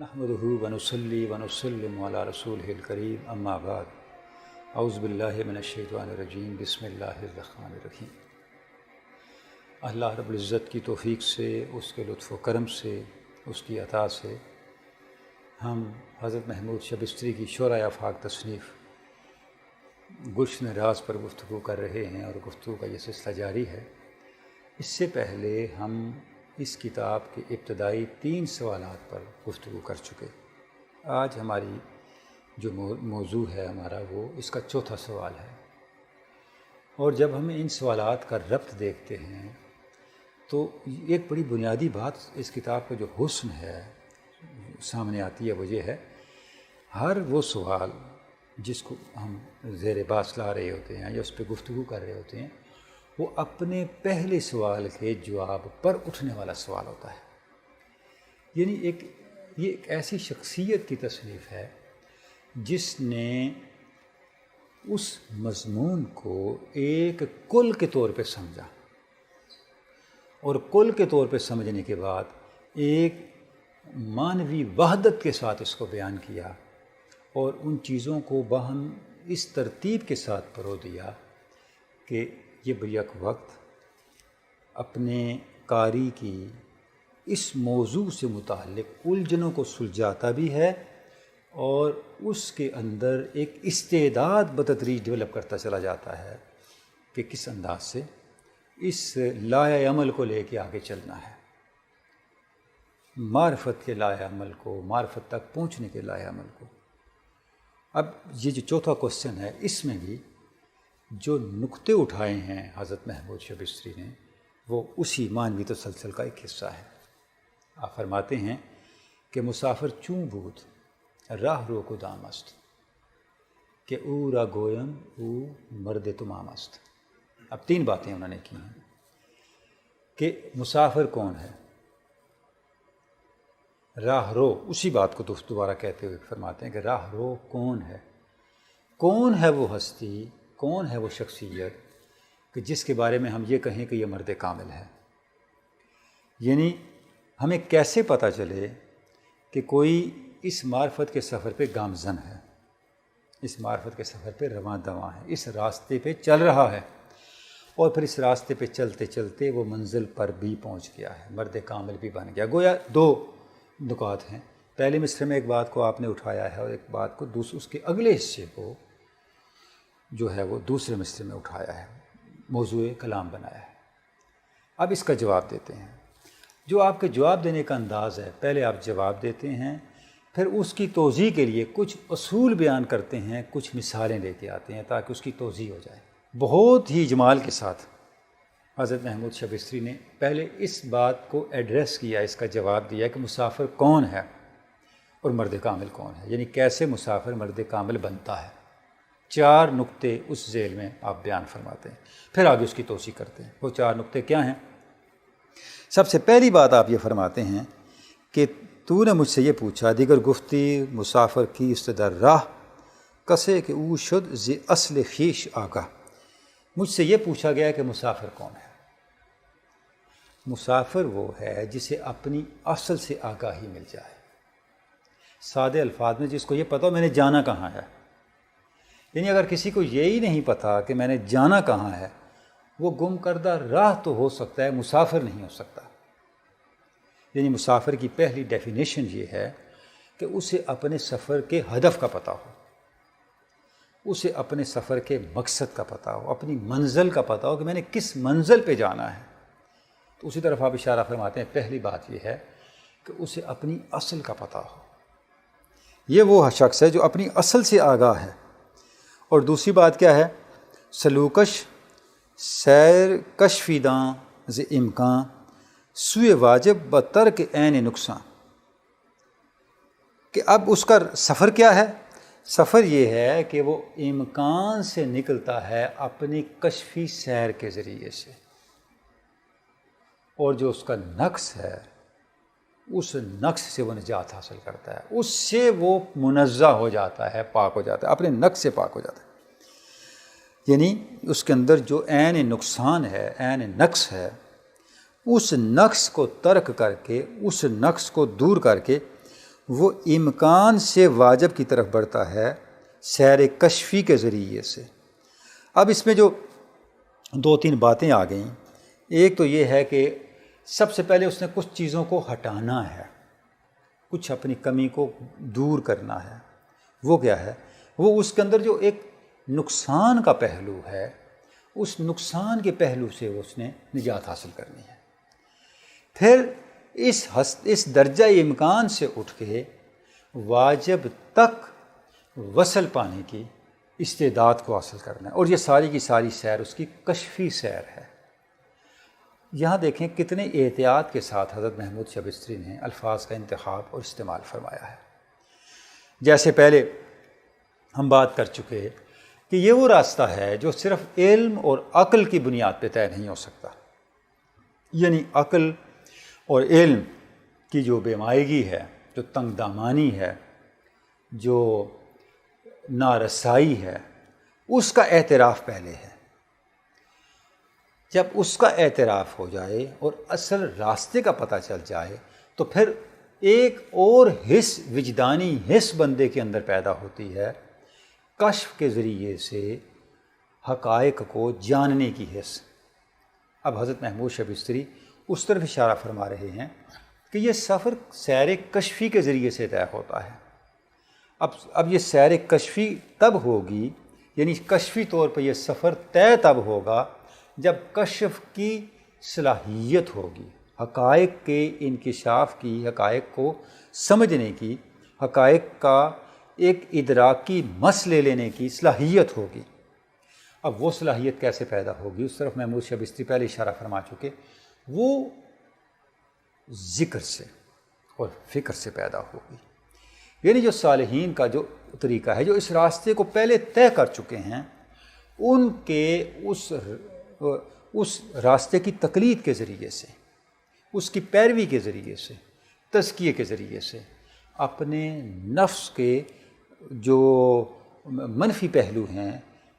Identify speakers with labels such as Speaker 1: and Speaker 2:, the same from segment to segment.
Speaker 1: نحمدہ ونصلی ونسلم علی رسولہ الکریم اما بعد اعوذ باللہ من الشیطان الرجیم بسم اللہ الرحمن الرحیم۔ اللہ رب العزت کی توفیق سے، اس کے لطف و کرم سے، اس کی عطا سے ہم حضرت محمود شبستری کی شورۂ آفاق تصنیف گلشن راز پر گفتگو کر رہے ہیں اور گفتگو کا یہ سلسلہ جاری ہے۔ اس سے پہلے ہم اس کتاب کے ابتدائی 3 سوالات پر گفتگو کر چکے۔ آج ہماری جو موضوع ہے ہمارا وہ اس کا 4تھا سوال ہے، اور جب ہم ان سوالات کا ربط دیکھتے ہیں تو ایک بڑی بنیادی بات اس کتاب کا جو حسن ہے سامنے آتی ہے، وہ یہ ہے ہر وہ سوال جس کو ہم زیر بحث لا رہے ہوتے ہیں یا اس پہ گفتگو کر رہے ہوتے ہیں، وہ اپنے پہلے سوال کے جواب پر اٹھنے والا سوال ہوتا ہے۔ یعنی یہ ایک ایسی شخصیت کی تصنیف ہے جس نے اس مضمون کو ایک کل کے طور پہ سمجھا، اور کل کے طور پہ سمجھنے کے بعد ایک معنوی وحدت کے ساتھ اس کو بیان کیا، اور ان چیزوں کو باہم اس ترتیب کے ساتھ پرو دیا کہ یہ بیک وقت اپنے قاری کی اس موضوع سے متعلق الجھنوں کو سلجھاتا بھی ہے، اور اس کے اندر ایک استعداد بتدریج ڈیولپ کرتا چلا جاتا ہے کہ کس انداز سے اس لائحہ عمل کو لے کے آگے چلنا ہے، معرفت کے لائحہ عمل کو، معرفت تک پہنچنے کے لائحہ عمل کو۔ اب یہ جو 4تھا کوسچن ہے، اس میں بھی جو نقطے اٹھائے ہیں حضرت محمود شبستری نے، وہ اسی معنوی تسلسل کا ایک حصہ ہے۔ آپ فرماتے ہیں کہ مسافر چوں بود راہ رو کدام است، کہ او را گویم او مرد تمام است۔ اب 3 باتیں انہوں نے کی ہیں کہ مسافر کون ہے، راہ رو، اسی بات کو دوبارہ کہتے ہوئے فرماتے ہیں کہ راہ رو کون ہے وہ ہستی، کون ہے وہ شخصیت کہ جس کے بارے میں ہم یہ کہیں کہ یہ مرد کامل ہے۔ یعنی ہمیں کیسے پتہ چلے کہ کوئی اس معرفت کے سفر پہ گامزن ہے، اس معرفت کے سفر پہ رواں دواں ہے، اس راستے پہ چل رہا ہے، اور پھر اس راستے پہ چلتے چلتے وہ منزل پر بھی پہنچ گیا ہے، مرد کامل بھی بن گیا۔ گویا 2 نکات ہیں، پہلے مصرعے میں ایک بات کو آپ نے اٹھایا ہے اور ایک بات کو اس کے اگلے حصے کو جو ہے وہ دوسرے مصرعے میں اٹھایا ہے، موضوع کلام بنایا ہے۔ اب اس کا جواب دیتے ہیں۔ جو آپ کے جواب دینے کا انداز ہے، پہلے آپ جواب دیتے ہیں، پھر اس کی توضیح کے لیے کچھ اصول بیان کرتے ہیں، کچھ مثالیں لے کے آتے ہیں تاکہ اس کی توضیح ہو جائے۔ بہت ہی اجمال کے ساتھ حضرت محمود شبستری نے پہلے اس بات کو ایڈریس کیا، اس کا جواب دیا کہ مسافر کون ہے اور مرد کامل کون ہے، یعنی کیسے مسافر مرد کامل بنتا ہے۔ 4 نقطے اس ذیل میں آپ بیان فرماتے ہیں، پھر آگے اس کی توضیح کرتے ہیں۔ وہ 4 نقطے کیا ہیں؟ سب سے پہلی بات آپ یہ فرماتے ہیں کہ تو نے مجھ سے یہ پوچھا دیگر گفتی مسافر کی استدر راہ کسے کہ او شد ز اصل خیش آگاہ۔ مجھ سے یہ پوچھا گیا کہ مسافر کون ہے۔ مسافر وہ ہے جسے اپنی اصل سے آگاہی مل جائے، سادے الفاظ میں جس کو یہ پتہ ہو میں نے جانا کہاں ہے۔ یعنی اگر کسی کو یہی نہیں پتہ کہ میں نے جانا کہاں ہے، وہ گم کردہ راہ تو ہو سکتا ہے، مسافر نہیں ہو سکتا۔ یعنی مسافر کی پہلی ڈیفینیشن یہ ہے کہ اسے اپنے سفر کے ہدف کا پتہ ہو، اسے اپنے سفر کے مقصد کا پتہ ہو، اپنی منزل کا پتہ ہو کہ میں نے کس منزل پہ جانا ہے۔ تو اسی طرف آپ اشارہ فرماتے ہیں، پہلی بات یہ ہے کہ اسے اپنی اصل کا پتہ ہو۔ یہ وہ شخص ہے جو اپنی اصل سے آگاہ ہے۔ اور دوسری بات کیا ہے؟ سلوکش سیر کشفیداں ز امکان سوئے واجب بترک عین نقصان، کہ اب اس کا سفر کیا ہے؟ سفر یہ ہے کہ وہ امکان سے نکلتا ہے اپنی کشفی سیر کے ذریعے سے، اور جو اس کا نقص ہے اس نقص سے وہ نجات حاصل کرتا ہے، اس سے وہ منزہ ہو جاتا ہے، پاک ہو جاتا ہے، اپنے نقص سے پاک ہو جاتا ہے۔ یعنی اس کے اندر جو عین نقصان ہے، عین نقص ہے، اس نقص کو ترک کر کے، اس نقص کو دور کر کے وہ امکان سے واجب کی طرف بڑھتا ہے سیر کشفی کے ذریعے سے۔ اب اس میں جو 2-3 باتیں آ گئیں، ایک تو یہ ہے کہ سب سے پہلے اس نے کچھ چیزوں کو ہٹانا ہے، کچھ اپنی کمی کو دور کرنا ہے۔ وہ کیا ہے؟ وہ اس کے اندر جو ایک نقصان کا پہلو ہے، اس نقصان کے پہلو سے اس نے نجات حاصل کرنی ہے۔ پھر اس درجہ امکان سے اٹھ کے واجب تک وصل پانے کی استعداد کو حاصل کرنا ہے، اور یہ ساری کی ساری سیر اس کی کشفی سیر ہے۔ یہاں دیکھیں کتنے احتیاط کے ساتھ حضرت محمود شبستری نے الفاظ کا انتخاب اور استعمال فرمایا ہے۔ جیسے پہلے ہم بات کر چکے کہ یہ وہ راستہ ہے جو صرف علم اور عقل کی بنیاد پہ طے نہیں ہو سکتا، یعنی عقل اور علم کی جو بے مائگی ہے، جو تنگ دامانی ہے، جو نارسائی ہے، اس کا اعتراف پہلے ہے۔ جب اس کا اعتراف ہو جائے اور اصل راستے کا پتہ چل جائے تو پھر ایک اور حس، وجدانی حس بندے کے اندر پیدا ہوتی ہے، کشف کے ذریعے سے حقائق کو جاننے کی حس۔ اب حضرت محمود شبستری اس طرف اشارہ فرما رہے ہیں کہ یہ سفر سیر کشفی کے ذریعے سے طے ہوتا ہے۔ اب یہ سیر کشفی تب ہوگی، یعنی کشفی طور پہ یہ سفر طے تب ہوگا جب کشف کی صلاحیت ہوگی، حقائق کے انکشاف کی، حقائق کو سمجھنے کی، حقائق کا ایک ادراکی مس لے لینے کی صلاحیت ہوگی۔ اب وہ صلاحیت کیسے پیدا ہوگی، اس طرف محمود شبستری پہلے اشارہ فرما چکے، وہ ذکر سے اور فکر سے پیدا ہوگی۔ یعنی جو صالحین کا جو طریقہ ہے، جو اس راستے کو پہلے طے کر چکے ہیں، ان کے اس راستے کی تقلید کے ذریعے سے، اس کی پیروی کے ذریعے سے، تزکیے کے ذریعے سے اپنے نفس کے جو منفی پہلو ہیں،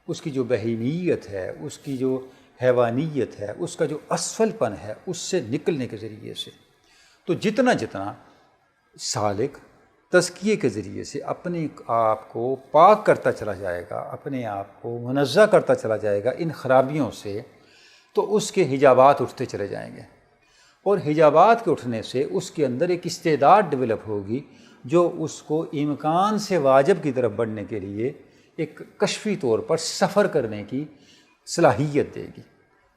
Speaker 1: اس کی جو بہیمیت ہے، اس کی جو حیوانیت ہے، اس کا جو اسفل پن ہے، اس سے نکلنے کے ذریعے سے، تو جتنا سالک تزکیے کے ذریعے سے اپنے آپ کو پاک کرتا چلا جائے گا، اپنے آپ کو منزہ کرتا چلا جائے گا ان خرابیوں سے، تو اس کے حجابات اٹھتے چلے جائیں گے، اور حجابات کے اٹھنے سے اس کے اندر ایک استعداد ڈیولپ ہوگی جو اس کو امکان سے واجب کی طرف بڑھنے کے لیے ایک کشفی طور پر سفر کرنے کی صلاحیت دے گی،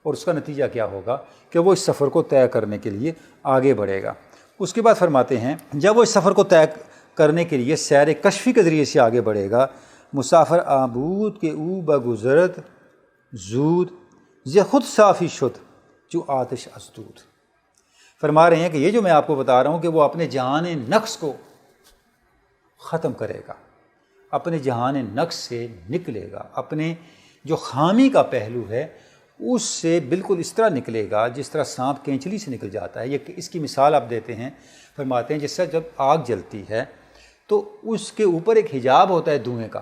Speaker 1: اور اس کا نتیجہ کیا ہوگا کہ وہ اس سفر کو طے کرنے کے لیے آگے بڑھے گا۔ اس کے بعد فرماتے ہیں جب وہ اس سفر کو طے کرنے کے لیے سیر کشفی کے ذریعے سے آگے بڑھے گا، مسافر آبود کے او بگزرد زود ز خود صافی شد جو آتش ازدود۔ فرما رہے ہیں کہ یہ جو میں آپ کو بتا رہا ہوں کہ وہ اپنے جہان نقص کو ختم کرے گا، اپنے جہان نقص سے نکلے گا، اپنے جو خامی کا پہلو ہے اس سے بالکل اس طرح نکلے گا جس طرح سانپ کینچلی سے نکل جاتا ہے۔ یہ اس کی مثال آپ دیتے ہیں، فرماتے ہیں جس سے جب آگ جلتی ہے تو اس کے اوپر ایک حجاب ہوتا ہے دھوئیں کا،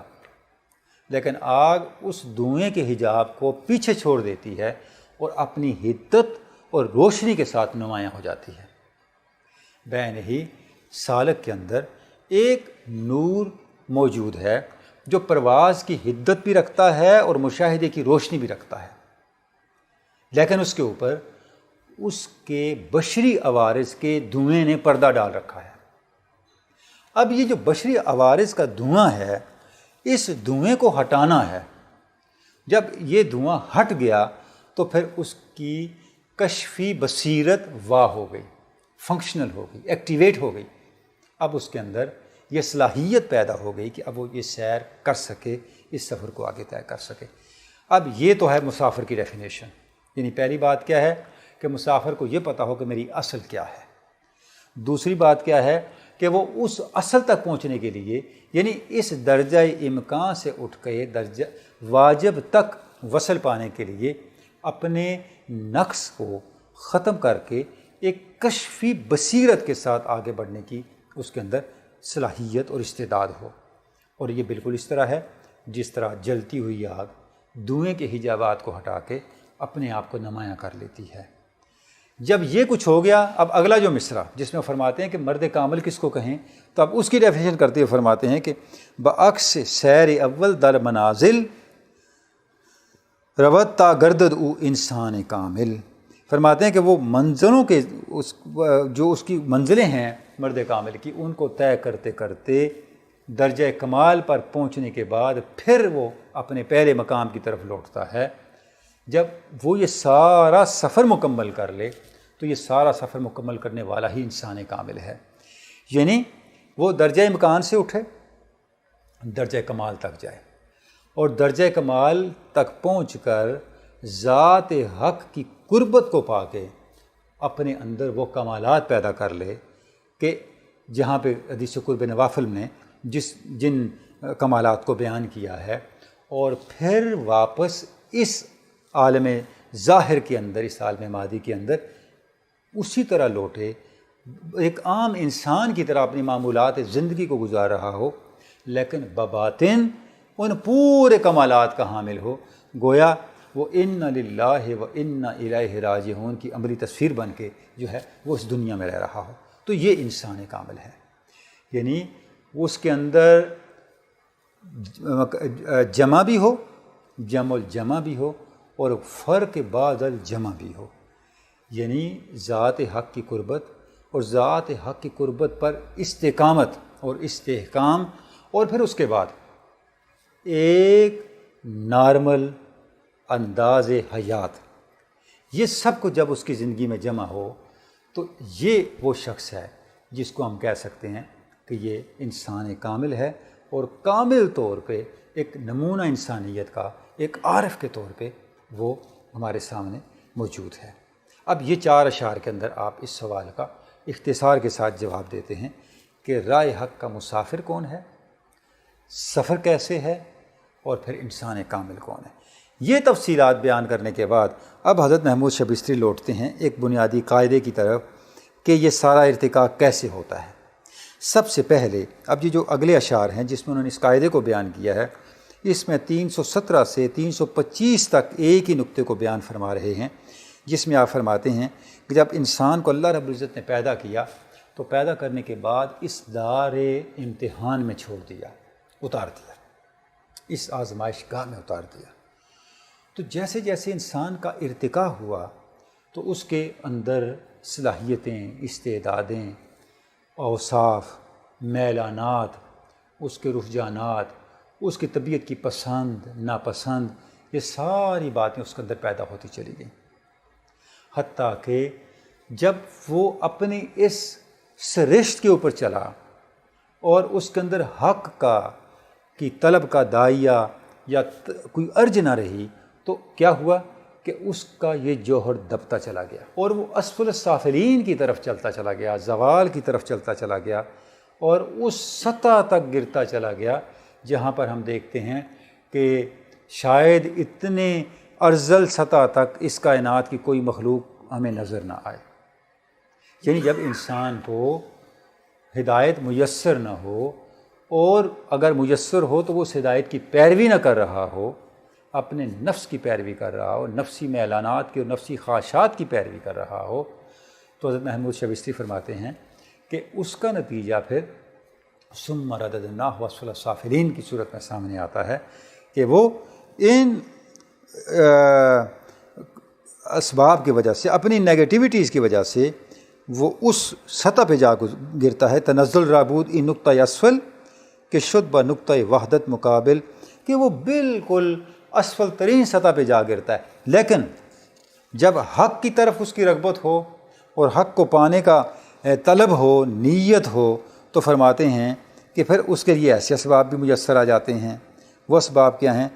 Speaker 1: لیکن آگ اس دھوئیں کے حجاب کو پیچھے چھوڑ دیتی ہے اور اپنی حدت اور روشنی کے ساتھ نمایاں ہو جاتی ہے۔ بین ہی سالک کے اندر ایک نور موجود ہے جو پرواز کی حدت بھی رکھتا ہے اور مشاہدے کی روشنی بھی رکھتا ہے، لیکن اس کے اوپر اس کے بشری عوارض کے دھوئیں نے پردہ ڈال رکھا ہے۔ اب یہ جو بشری عوارض کا دھواں ہے، اس دھوئیں کو ہٹانا ہے۔ جب یہ دھواں ہٹ گیا تو پھر اس کی کشفی بصیرت واہ ہو گئی، فنکشنل ہو گئی، ایکٹیویٹ ہو گئی۔ اب اس کے اندر یہ صلاحیت پیدا ہو گئی کہ اب وہ یہ سیر کر سکے، اس سفر کو آگے طے کر سکے۔ اب یہ تو ہے مسافر کی ڈیفینیشن، یعنی پہلی بات کیا ہے کہ مسافر کو یہ پتہ ہو کہ میری اصل کیا ہے۔ دوسری بات کیا ہے کہ وہ اس اصل تک پہنچنے کے لیے، یعنی اس درجہ امکان سے اٹھ کے درجہ واجب تک وصل پانے کے لیے اپنے نقص کو ختم کر کے ایک کشفی بصیرت کے ساتھ آگے بڑھنے کی اس کے اندر صلاحیت اور استعداد ہو۔ اور یہ بالکل اس طرح ہے جس طرح جلتی ہوئی آگ دھوئیں کے حجابات کو ہٹا کے اپنے آپ کو نمایاں کر لیتی ہے۔ جب یہ کچھ ہو گیا، اب اگلا جو مصرع جس میں فرماتے ہیں کہ مرد کامل کس کو کہیں، تو اب اس کی ڈیفینیشن کرتے ہوئے فرماتے ہیں کہ بعکس سیر اول در منازل روت تا گردد او انسان کامل. فرماتے ہیں کہ وہ منزلوں کے جو اس کی منزلیں ہیں مرد کامل کی، ان کو طے کرتے کرتے درجہ کمال پر پہنچنے کے بعد پھر وہ اپنے پہلے مقام کی طرف لوٹتا ہے. جب وہ یہ سارا سفر مکمل کر لے تو یہ سارا سفر مکمل کرنے والا ہی انسان کامل ہے. یعنی وہ درجہ مکان سے اٹھے، درجہ کمال تک جائے، اور درجہ کمال تک پہنچ کر ذات حق کی قربت کو پا کے اپنے اندر وہ کمالات پیدا کر لے کہ جہاں پہ حدیث قرب نوافل نے جن کمالات کو بیان کیا ہے، اور پھر واپس اس عالم ظاہر کے اندر، اس عالم مادی کے اندر اسی طرح لوٹے، ایک عام انسان کی طرح اپنی معمولات زندگی کو گزار رہا ہو، لیکن بباطن ان پورے کمالات کا حامل ہو. گویا وہ ان للہ و انا الیہ راجعون کی عملی تصویر بن کے جو ہے وہ اس دنیا میں رہ رہا ہو. تو یہ انسان کامل ہے. یعنی اس کے اندر جمع بھی ہو، جمع الجمع بھی ہو، اور فرق بعد الجمع بھی ہو. یعنی ذات حق کی قربت اور ذات حق کی قربت پر استقامت اور استحکام، اور پھر اس کے بعد ایک نارمل انداز حیات، یہ سب کو جب اس کی زندگی میں جمع ہو تو یہ وہ شخص ہے جس کو ہم کہہ سکتے ہیں کہ یہ انسان کامل ہے، اور کامل طور پہ ایک نمونہ انسانیت کا، ایک عارف کے طور پہ وہ ہمارے سامنے موجود ہے. اب یہ 4 اشعار کے اندر آپ اس سوال کا اختصار کے ساتھ جواب دیتے ہیں کہ راہ حق کا مسافر کون ہے، سفر کیسے ہے، اور پھر انسان کامل کون ہے. یہ تفصیلات بیان کرنے کے بعد اب حضرت محمود شبستری لوٹتے ہیں ایک بنیادی قاعدے کی طرف کہ یہ سارا ارتقاء کیسے ہوتا ہے. سب سے پہلے اب یہ جو اگلے اشعار ہیں جس میں انہوں نے اس قاعدے کو بیان کیا ہے، اس میں 317 سے 325 تک ایک ہی نقطے کو بیان فرما رہے ہیں، جس میں آپ فرماتے ہیں کہ جب انسان کو اللہ رب العزت نے پیدا کیا تو پیدا کرنے کے بعد اس دار امتحان میں چھوڑ دیا، اتار دیا، اس آزمائش گاہ میں اتار دیا. تو جیسے جیسے انسان کا ارتقاء ہوا تو اس کے اندر صلاحیتیں، استعدادیں، اوصاف، میلانات، اس کے رجحانات، اس کی طبیعت کی پسند ناپسند، یہ ساری باتیں اس کے اندر پیدا ہوتی چلی گئیں. حتیٰ کہ جب وہ اپنی اس سرشت کے اوپر چلا اور اس کے اندر حق کی طلب کا داعیہ یا کوئی ارج نہ رہی تو کیا ہوا کہ اس کا یہ جوہر دبتا چلا گیا اور وہ اسفل السافلین کی طرف چلتا چلا گیا، زوال کی طرف چلتا چلا گیا، اور اس سطح تک گرتا چلا گیا جہاں پر ہم دیکھتے ہیں کہ شاید اتنے ارذل سطح تک اس کائنات کی کوئی مخلوق ہمیں نظر نہ آئے. یعنی جب انسان کو ہدایت میسر نہ ہو، اور اگر میسر ہو تو وہ اس ہدایت کی پیروی نہ کر رہا ہو، اپنے نفس کی پیروی کر رہا ہو، نفسی میلانات کی اور نفسی خواہشات کی پیروی کر رہا ہو، تو حضرت محمود شبستری فرماتے ہیں کہ اس کا نتیجہ پھر ثم رددناہ اسفل السافلین کی صورت میں سامنے آتا ہے کہ وہ ان اسباب کی وجہ سے، اپنی نیگیٹیوٹیز کی وجہ سے وہ اس سطح پہ جا گرتا ہے. تنزل رابود ان نقطہ اسفل کہ شد با نقطہ وحدت مقابل، کہ وہ بالکل اسفل ترین سطح پہ جا گرتا ہے. لیکن جب حق کی طرف اس کی رغبت ہو اور حق کو پانے کا طلب ہو، نیت ہو، تو فرماتے ہیں کہ پھر اس کے لیے ایسے اسباب بھی میسر آ جاتے ہیں. وہ اسباب کیا ہیں؟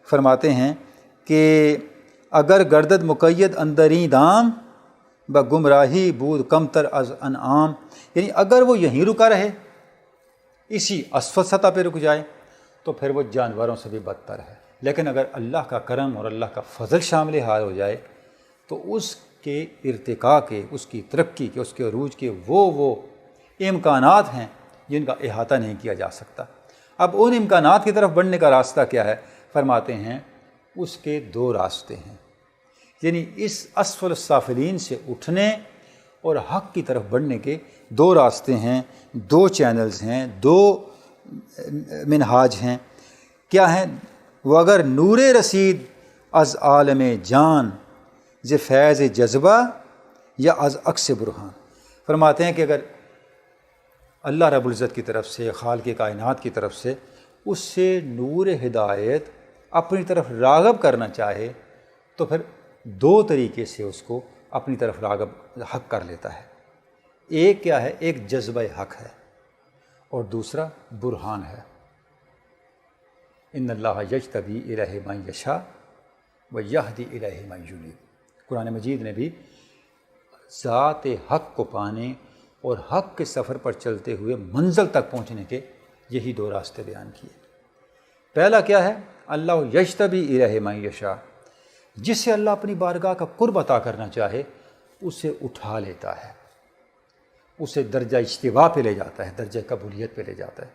Speaker 1: فرماتے ہیں کہ اگر گردد مقید اندری دام بگمراہی بود کم تر از انعام، یعنی اگر وہ یہیں رکا رہے، اسی اسفل سطح پہ رک جائے، تو پھر وہ جانوروں سے بھی بدتر ہے. لیکن اگر اللہ کا کرم اور اللہ کا فضل شامل حال ہو جائے تو اس کے ارتقاء کے، اس کی ترقی کے، اس کے عروج کے وہ امکانات ہیں جن کا احاطہ نہیں کیا جا سکتا. اب ان امکانات کی طرف بڑھنے کا راستہ کیا ہے؟ فرماتے ہیں اس کے 2 راستے ہیں. یعنی اس اسفل السافلین سے اٹھنے اور حق کی طرف بڑھنے کے دو راستے ہیں، دو چینلز ہیں، دو منہاج ہیں۔ کیا ہیں وہ؟ اگر نور رسید از عالم جان ز فیض جذبہ یا از عکس برہان۔ فرماتے ہیں کہ اگر اللہ رب العزت کی طرف سے، خالق کائنات کی طرف سے اس سے نور ہدایت اپنی طرف راغب کرنا چاہے تو پھر دو طریقے سے اس کو اپنی طرف راغب حق کر لیتا ہے۔ ایک کیا ہے؟ ایک جذبہ حق ہے، اور دوسرا برہان ہے۔ ان اللہ یجتبی الیہ من یشاء ویہدی الیہ من ینیب۔ قرآن مجید نے بھی ذات حق کو پانے اور حق کے سفر پر چلتے ہوئے منزل تک پہنچنے کے یہی دو راستے بیان کیے۔ پہلا کیا ہے؟ اللہ یجتبی الیہ من یشاء، جسے اللہ اپنی بارگاہ کا قرب عطا کرنا چاہے اسے اٹھا لیتا ہے، اسے درجہ اجتباء پہ لے جاتا ہے، درجہ قبولیت پہ لے جاتا ہے۔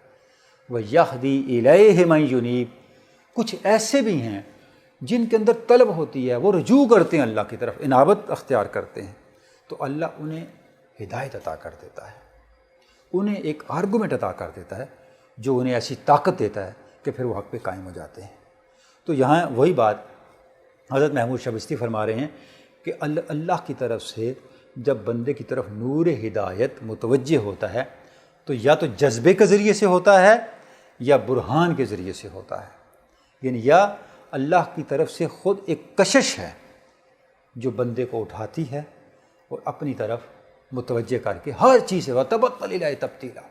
Speaker 1: وَيَهْدِي إِلَيْهِ مَن يُنِيبُ۔ کچھ ایسے بھی ہیں جن کے اندر طلب ہوتی ہے، وہ رجوع کرتے ہیں اللہ کی طرف، انابت اختیار کرتے ہیں، تو اللہ انہیں ہدایت عطا کر دیتا ہے، انہیں ایک آرگومنٹ عطا کر دیتا ہے جو انہیں ایسی طاقت دیتا ہے کہ پھر وہ حق پہ قائم ہو جاتے ہیں۔ تو یہاں وہی بات حضرت محمود شبستری فرما رہے ہیں کہ اللہ کی طرف سے جب بندے کی طرف نور ہدایت متوجہ ہوتا ہے تو یا تو جذبے کے ذریعے سے ہوتا ہے یا برہان کے ذریعے سے ہوتا ہے، یعنی یا اللہ کی طرف سے خود ایک کشش ہے جو بندے کو اٹھاتی ہے اور اپنی طرف متوجہ کر کے ہر چیز سے وَتَبَتَّلْ إِلَيْهِ تَبْتِيلًا،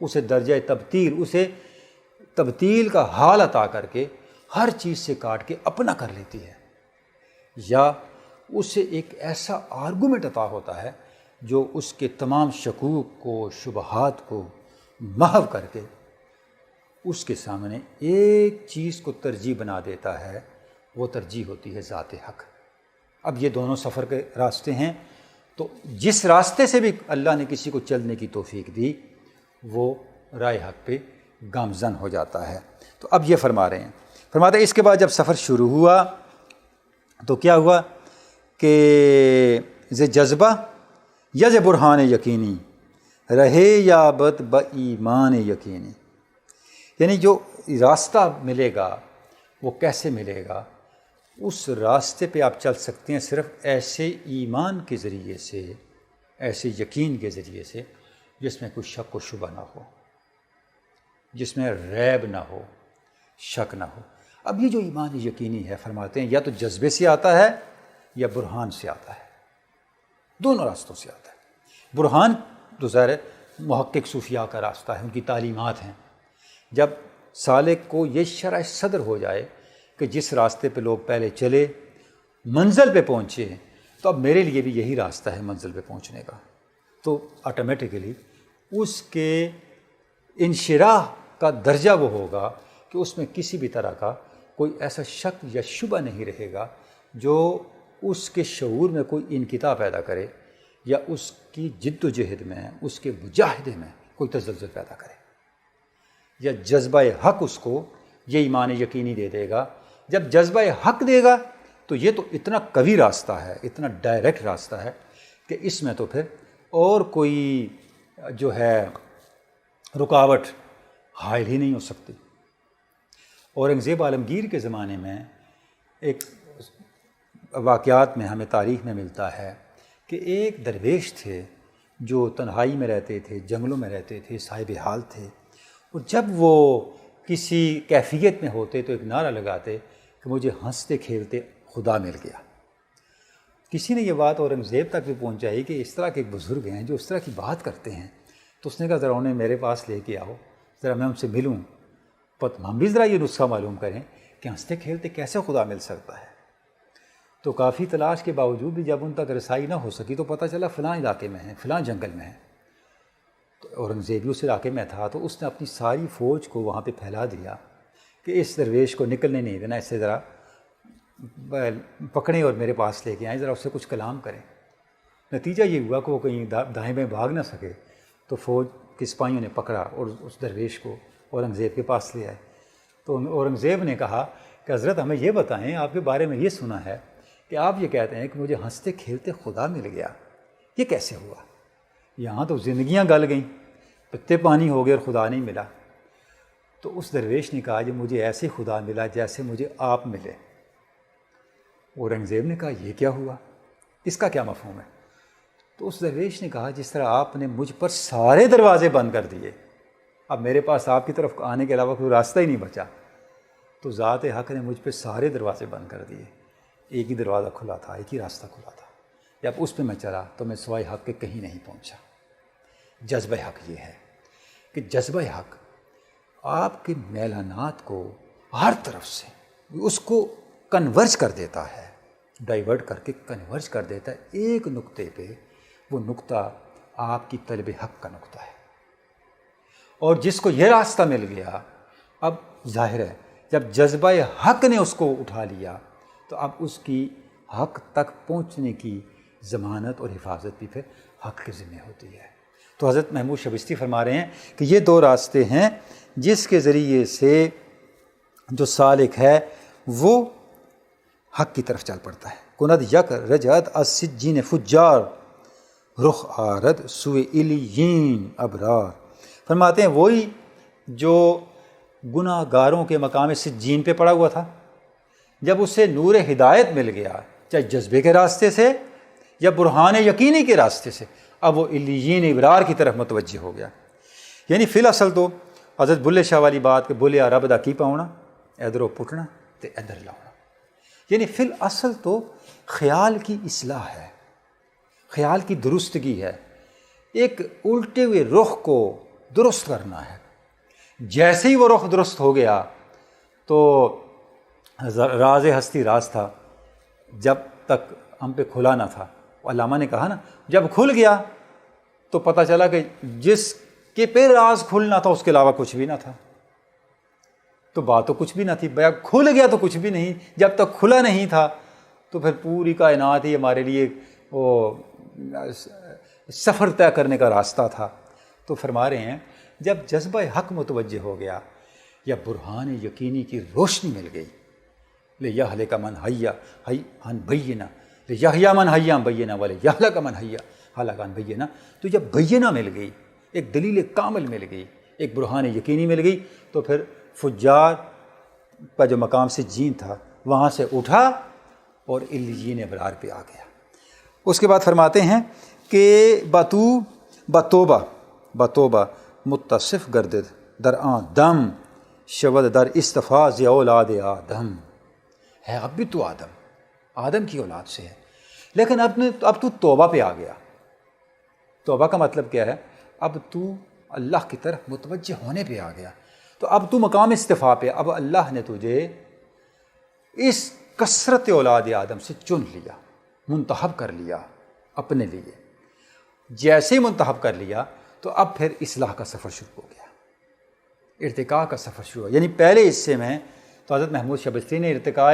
Speaker 1: اسے درجہ تبتیل، اسے تبتیل کا حال عطا کر کے ہر چیز سے کاٹ کے اپنا کر لیتی ہے، یا اسے ایک ایسا آرگومنٹ عطا ہوتا ہے جو اس کے تمام شکوک کو، شبہات کو محو کر کے اس کے سامنے ایک چیز کو ترجیح بنا دیتا ہے، وہ ترجیح ہوتی ہے ذات حق۔ اب یہ دونوں سفر کے راستے ہیں، تو جس راستے سے بھی اللہ نے کسی کو چلنے کی توفیق دی وہ راہ حق پہ گامزن ہو جاتا ہے۔ تو اب یہ فرما رہے ہیں، فرماتے ہیں اس کے بعد جب سفر شروع ہوا تو کیا ہوا کہ ز جذبہ یا ز برہان یقینی رہے یابت با ایمان یقینی، یعنی جو راستہ ملے گا وہ کیسے ملے گا؟ اس راستے پہ آپ چل سکتے ہیں صرف ایسے ایمان کے ذریعے سے، ایسے یقین کے ذریعے سے جس میں کوئی شک و شبہ نہ ہو، جس میں ریب نہ ہو، شک نہ ہو۔ اب یہ جو ایمان یقینی ہے، فرماتے ہیں یا تو جذبے سے آتا ہے یا برہان سے آتا ہے، دونوں راستوں سے آتا ہے۔ برہان تو ظاہر محقق صوفیاء کا راستہ ہے، ان کی تعلیمات ہیں۔ جب سالک کو یہ شرح صدر ہو جائے کہ جس راستے پہ لوگ پہلے چلے منزل پہ پہنچے، تو اب میرے لیے بھی یہی راستہ ہے منزل پہ پہنچنے کا، تو آٹومیٹیکلی اس کے انشراح کا درجہ وہ ہوگا کہ اس میں کسی بھی طرح کا کوئی ایسا شک یا شبہ نہیں رہے گا جو اس کے شعور میں کوئی انقطاع پیدا کرے یا اس کی جد و جہد میں، اس کے مجاہدے میں کوئی تزلزل پیدا کرے، یا جذبہ حق اس کو یہ ایمان یقینی دے دے گا۔ جب جذبہ حق دے گا تو یہ تو اتنا قوی راستہ ہے، اتنا ڈائریکٹ راستہ ہے کہ اس میں تو پھر اور کوئی جو ہے رکاوٹ حائل ہی نہیں ہو سکتی۔ اورنگزیب عالمگیر کے زمانے میں ایک واقعات میں ہمیں تاریخ میں ملتا ہے کہ ایک درویش تھے جو تنہائی میں رہتے تھے، جنگلوں میں رہتے تھے، صاحب حال تھے، اور جب وہ کسی کیفیت میں ہوتے تو ایک نعرہ لگاتے کہ مجھے ہنستے کھیلتے خدا مل گیا۔ کسی نے یہ بات اورنگزیب تک بھی پہنچائی کہ اس طرح کے ایک بزرگ ہیں جو اس طرح کی بات کرتے ہیں، تو اس نے کہا ذرا انہیں میرے پاس لے کے آؤ، ذرا میں ان سے ملوں، ہم بھی ذرا یہ نسخہ معلوم کریں کہ ہنستے کھیلتے کیسے خدا مل سکتا ہے۔ تو کافی تلاش کے باوجود بھی جب ان تک رسائی نہ ہو سکی تو پتہ چلا فلاں علاقے میں ہیں، فلاں جنگل میں ہیں۔ تو اورنگزیب بھی اس علاقے میں تھا، تو اس نے اپنی ساری فوج کو وہاں پہ پھیلا دیا کہ اس درویش کو نکلنے نہیں دینا، اسے ذرا پکڑیں اور میرے پاس لے کے آئیں، ذرا اس سے کچھ کلام کریں۔ نتیجہ یہ ہوا کہ وہ کہیں دائیں بائیں بھاگ نہ سکے، تو فوج کے سپاہیوں نے پکڑا اور اس درویش کو اورنگزیب کے پاس لے آئے۔ تو اورنگزیب نے کہا کہ حضرت ہمیں یہ بتائیں، آپ کے بارے میں یہ سنا ہے کہ آپ یہ کہتے ہیں کہ مجھے ہنستے کھیلتے خدا مل گیا، یہ کیسے ہوا؟ یہاں تو زندگیاں گل گئیں، پتے پانی ہو گئے اور خدا نہیں ملا۔ تو اس درویش نے کہا کہ مجھے ایسے خدا ملا جیسے مجھے آپ ملے۔ اورنگزیب نے کہا یہ کیا ہوا، اس کا کیا مفہوم ہے؟ تو اس درویش نے کہا جس طرح آپ نے مجھ پر سارے دروازے بند کر دیے، اب میرے پاس آپ کی طرف آنے کے علاوہ کوئی راستہ ہی نہیں بچا، تو ذات حق نے مجھ پہ سارے دروازے بند کر دیے، ایک ہی دروازہ کھلا تھا، ایک ہی راستہ کھلا تھا، جب اس پہ میں چلا تو میں سوائے حق کے کہیں نہیں پہنچا۔ جذبہ حق یہ ہے کہ جذبہ حق آپ کے میلانات کو ہر طرف سے اس کو کنورج کر دیتا ہے، ڈائیورٹ کر کے کنورج کر دیتا ہے ایک نقطے پہ۔ وہ نقطہ آپ کی طلب حق کا نقطہ ہے، اور جس کو یہ راستہ مل گیا، اب ظاہر ہے جب جذبہ حق نے اس کو اٹھا لیا تو اب اس کی حق تک پہنچنے کی ضمانت اور حفاظت بھی پھر حق کے ذمہ ہوتی ہے۔ تو حضرت محمود شبستری فرما رہے ہیں کہ یہ دو راستے ہیں جس کے ذریعے سے جو سالک ہے وہ حق کی طرف چل پڑتا ہے۔ کند یک رجعت السجین فجار رخ آرد سوئے الیین ابرار۔ فرماتے ہیں وہی جو گناہ گاروں کے مقام سجین پہ پڑا ہوا تھا، جب اسے نور ہدایت مل گیا، چاہے جذبے کے راستے سے یا برہان یقینی کے راستے سے، اب وہ الیین ابرار کی طرف متوجہ ہو گیا۔ یعنی فی الاصل تو حضرت بلے شاہ والی بات کہ بولیا رب دا کی پاؤنا، ادھروں پٹنا تے ادھر لاؤنا، یعنی فی الاصل تو خیال کی اصلاح ہے، خیال کی درستگی ہے، ایک الٹے ہوئے رخ کو درست کرنا ہے۔ جیسے ہی وہ رخ درست ہو گیا تو راز ہستی راز تھا، جب تک ہم پہ کھلا نہ تھا، علامہ نے کہا نا جب کھل گیا تو پتہ چلا کہ جس کے پہ راز کھلنا تھا اس کے علاوہ کچھ بھی نہ تھا، تو بات تو کچھ بھی نہ تھی۔ بیا کھل گیا تو کچھ بھی نہیں، جب تک کھلا نہیں تھا تو پھر پوری کائنات ہی ہمارے لیے وہ سفر طے کرنے کا راستہ تھا۔ تو فرما رہے ہیں جب جذبہ حق متوجہ ہو گیا یا برہان یقینی کی روشنی مل گئی، لیہلک من حی عن بینہ لیحییٰ من حی عن بینہ ولیہلک من حی عن بینہ، تو جب بینہ مل گئی، ایک دلیل کامل مل گئی، ایک برہان یقینی مل گئی، تو پھر فجار کا جو مقام سے جین تھا وہاں سے اٹھا اور الیین ابرار پہ آ گیا۔ اس کے بعد فرماتے ہیں کہ بتوبہ متصف گردد در آن دم شود در استفاض اولاد آدم۔ ہے اب بھی تو آدم کی اولاد سے ہے، لیکن اب تو توبہ پہ آ گیا۔ توبہ کا مطلب کیا ہے؟ اب تو اللہ کی طرف متوجہ ہونے پہ آ گیا، تو اب تو مقام استفاء پہ، اب اللہ نے تجھے اس کثرت اولاد آدم سے چن لیا، منتخب کر لیا اپنے لیے۔ جیسے ہی منتخب کر لیا تو اب پھر اصلاح کا سفر شروع ہو گیا، ارتقاء کا سفر شروع ہوا۔ یعنی پہلے حصے میں تو حضرت محمود شبستری نے ارتقاء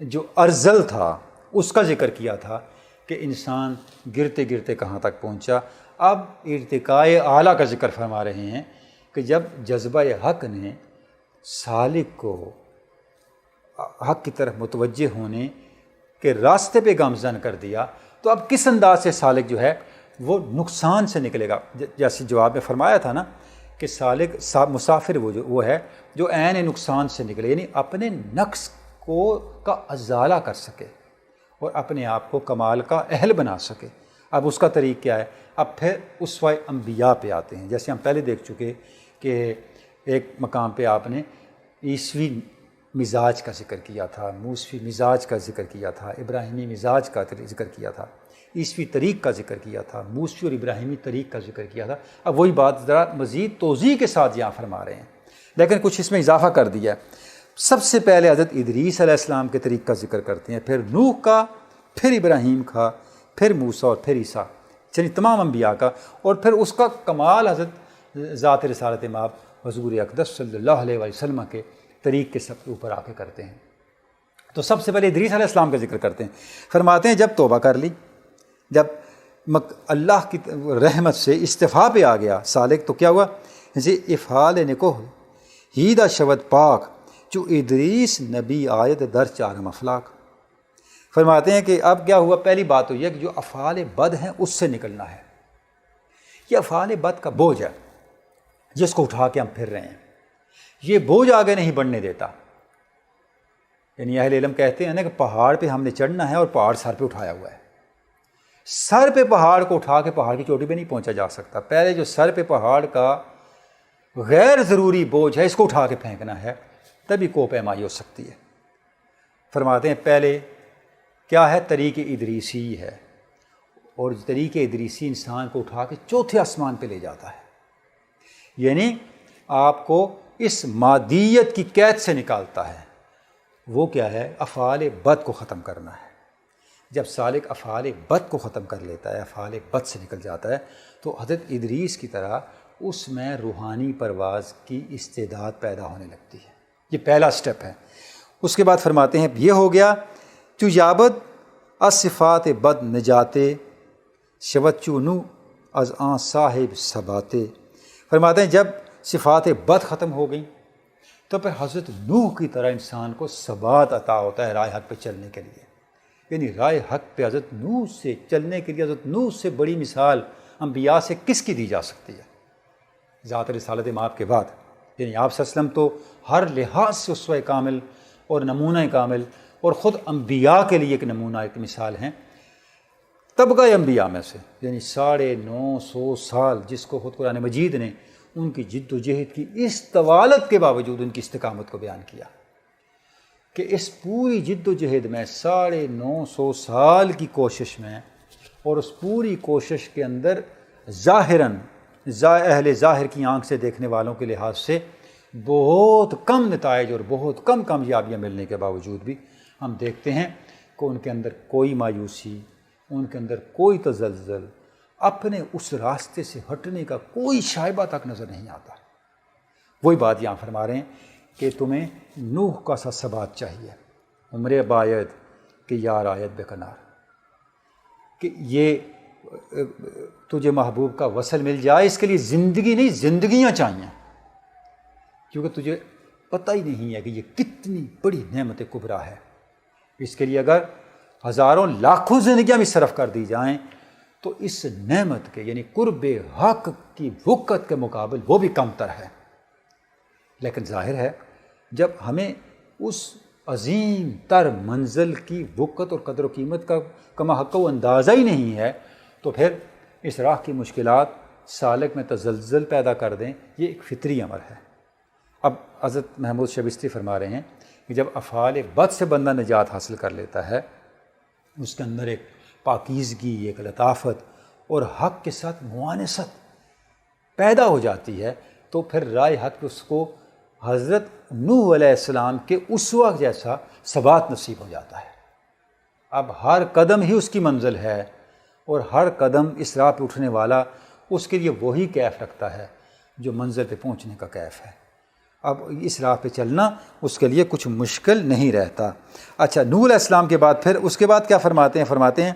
Speaker 1: جو ارذل تھا اس کا ذکر کیا تھا کہ انسان گرتے گرتے کہاں تک پہنچا۔ اب ارتقاء اعلیٰ کا ذکر فرما رہے ہیں کہ جب جذبہ حق نے سالک کو حق کی طرف متوجہ ہونے کے راستے پہ گامزن کر دیا، تو اب کس انداز سے سالک جو ہے وہ نقصان سے نکلے گا۔ جیسے جواب میں فرمایا تھا نا کہ سالک مسافر وہ ہے جو عین نقصان سے نکلے، یعنی اپنے نقص کا ازالہ کر سکے اور اپنے آپ کو کمال کا اہل بنا سکے۔ اب اس کا طریق کیا ہے؟ اب پھر اسوہ انبیاء پہ آتے ہیں۔ جیسے ہم پہلے دیکھ چکے کہ ایک مقام پہ آپ نے عیسوی مزاج کا ذکر کیا تھا، موسوی مزاج کا ذکر کیا تھا، ابراہیمی مزاج کا ذکر کیا تھا، عیسوی طریق کا ذکر کیا تھا، موسوی اور ابراہیمی طریق کا ذکر کیا تھا۔ اب وہی بات ذرا مزید توضیح کے ساتھ یہاں فرما رہے ہیں، لیکن کچھ اس میں اضافہ کر دیا ہے۔ سب سے پہلے حضرت ادریس علیہ السلام کے طریق کا ذکر کرتے ہیں، پھر نوح کا، پھر ابراہیم کا، پھر موسیٰ اور پھر عیسیٰ، چلیے تمام انبیاء کا، اور پھر اس کا کمال حضرت ذات رسالت مآب حضور اقدس صلی اللہ علیہ وسلم کے طریق کے سب کے اوپر آ کے کرتے ہیں۔ تو سب سے پہلے ادریس علیہ السلام کا ذکر کرتے ہیں، فرماتے ہیں جب توبہ کر لی، جب اللہ کی رحمت سے استفاء پہ آ گیا سالک، تو کیا ہوا؟ افعال نکوہ ہیدہ شود پاک جو ادریس نبی آیت در چارم افلاک۔ فرماتے ہیں کہ اب کیا ہوا، پہلی بات تو یہ کہ جو افعال بد ہیں اس سے نکلنا ہے. یہ افعال بد کا بوجھ ہے جس کو اٹھا کے ہم پھر رہے ہیں. یہ بوجھ آگے نہیں بڑھنے دیتا. یعنی اہل علم کہتے ہیں نا کہ پہاڑ پہ ہم نے چڑھنا ہے اور پہاڑ سر پہ اٹھایا ہوا ہے. سر پہ پہاڑ کو اٹھا کے پہاڑ کی چوٹی پہ نہیں پہنچا جا سکتا. پہلے جو سر پہ پہاڑ کا غیر ضروری بوجھ ہے اس کو اٹھا کے پھینکنا ہے، تبھی کو پیمائی ہو سکتی ہے. فرماتے ہیں پہلے کیا ہے، طریق ادریسی ہے، اور طریق ادریسی انسان کو اٹھا کے چوتھے آسمان پہ لے جاتا ہے. یعنی آپ کو اس مادیت کی قید سے نکالتا ہے. وہ کیا ہے، افعال بد کو ختم کرنا ہے. جب سالک افعال بد کو ختم کر لیتا ہے، افعال بد سے نکل جاتا ہے، تو حضرت ادریس کی طرح اس میں روحانی پرواز کی استعداد پیدا ہونے لگتی ہے. یہ پہلا سٹیپ ہے. اس کے بعد فرماتے ہیں یہ ہو گیا چجابت الصفات بد نجاتے شوچونو از آن صاحب ثباتے. فرماتے ہیں جب صفات بد ختم ہو گئیں تو پھر حضرت نوح کی طرح انسان کو ثبات عطا ہوتا ہے رائے حق پہ چلنے کے لیے. یعنی رائے حق پہ حضرت نوح سے چلنے کے لیے حضرت نوح سے بڑی مثال انبیاء سے کس کی دی جا سکتی ہے ذات رسالت مآب کے بعد. یعنی آپ صلی اللہ علیہ وسلم تو ہر لحاظ سے اسوہ کامل اور نمونہ کامل اور خود انبیاء کے لیے ایک نمونہ، ایک مثال ہیں. طبقہ انبیاء میں سے یعنی 950 سال جس کو خود قرآن مجید نے ان کی جد و جہد کی اس طوالت کے باوجود ان کی استقامت کو بیان کیا کہ اس پوری جد و جہد میں 950 سال کی کوشش میں اور اس پوری کوشش کے اندر ظاہراً اہل ظاہر کی آنکھ سے دیکھنے والوں کے لحاظ سے بہت کم نتائج اور بہت کم کامیابیاں ملنے کے باوجود بھی ہم دیکھتے ہیں کہ ان کے اندر کوئی مایوسی، ان کے اندر کوئی تزلزل، اپنے اس راستے سے ہٹنے کا کوئی شائبہ تک نظر نہیں آتا. وہی بات یہاں فرما رہے ہیں کہ تمہیں نوح کا سا ثبات چاہیے، عمر باید کہ یار آیت بے کنار، کہ یہ تجھے محبوب کا وصل مل جائے. اس کے لیے زندگی نہیں، زندگیاں چاہیے، کیونکہ تجھے پتہ ہی نہیں ہے کہ یہ کتنی بڑی نعمت کبریٰ ہے. اس کے لیے اگر ہزاروں لاکھوں زندگیاں بھی صرف کر دی جائیں تو اس نعمت کے یعنی قرب حق کی وقت کے مقابل وہ بھی کم تر ہے. لیکن ظاہر ہے جب ہمیں اس عظیم تر منزل کی وقت اور قدر و قیمت کا کما حق و اندازہ ہی نہیں ہے تو پھر اس راہ کی مشکلات سالک میں تزلزل پیدا کر دیں، یہ ایک فطری امر ہے. اب حضرت محمود شبستری فرما رہے ہیں کہ جب افعال بد سے بندہ نجات حاصل کر لیتا ہے، اس کے اندر ایک پاکیزگی، ایک لطافت اور حق کے ساتھ موانست پیدا ہو جاتی ہے، تو پھر رائے حق اس کو حضرت نوح علیہ السلام کے اسوہ جیسا ثبات نصیب ہو جاتا ہے. اب ہر قدم ہی اس کی منزل ہے اور ہر قدم اس راہ پہ اٹھنے والا اس کے لیے وہی کیف رکھتا ہے جو منزل پہ پہنچنے کا کیف ہے. اب اس راہ پہ چلنا اس کے لیے کچھ مشکل نہیں رہتا. اچھا، نوح علیہ السلام کے بعد پھر اس کے بعد کیا فرماتے ہیں؟ فرماتے ہیں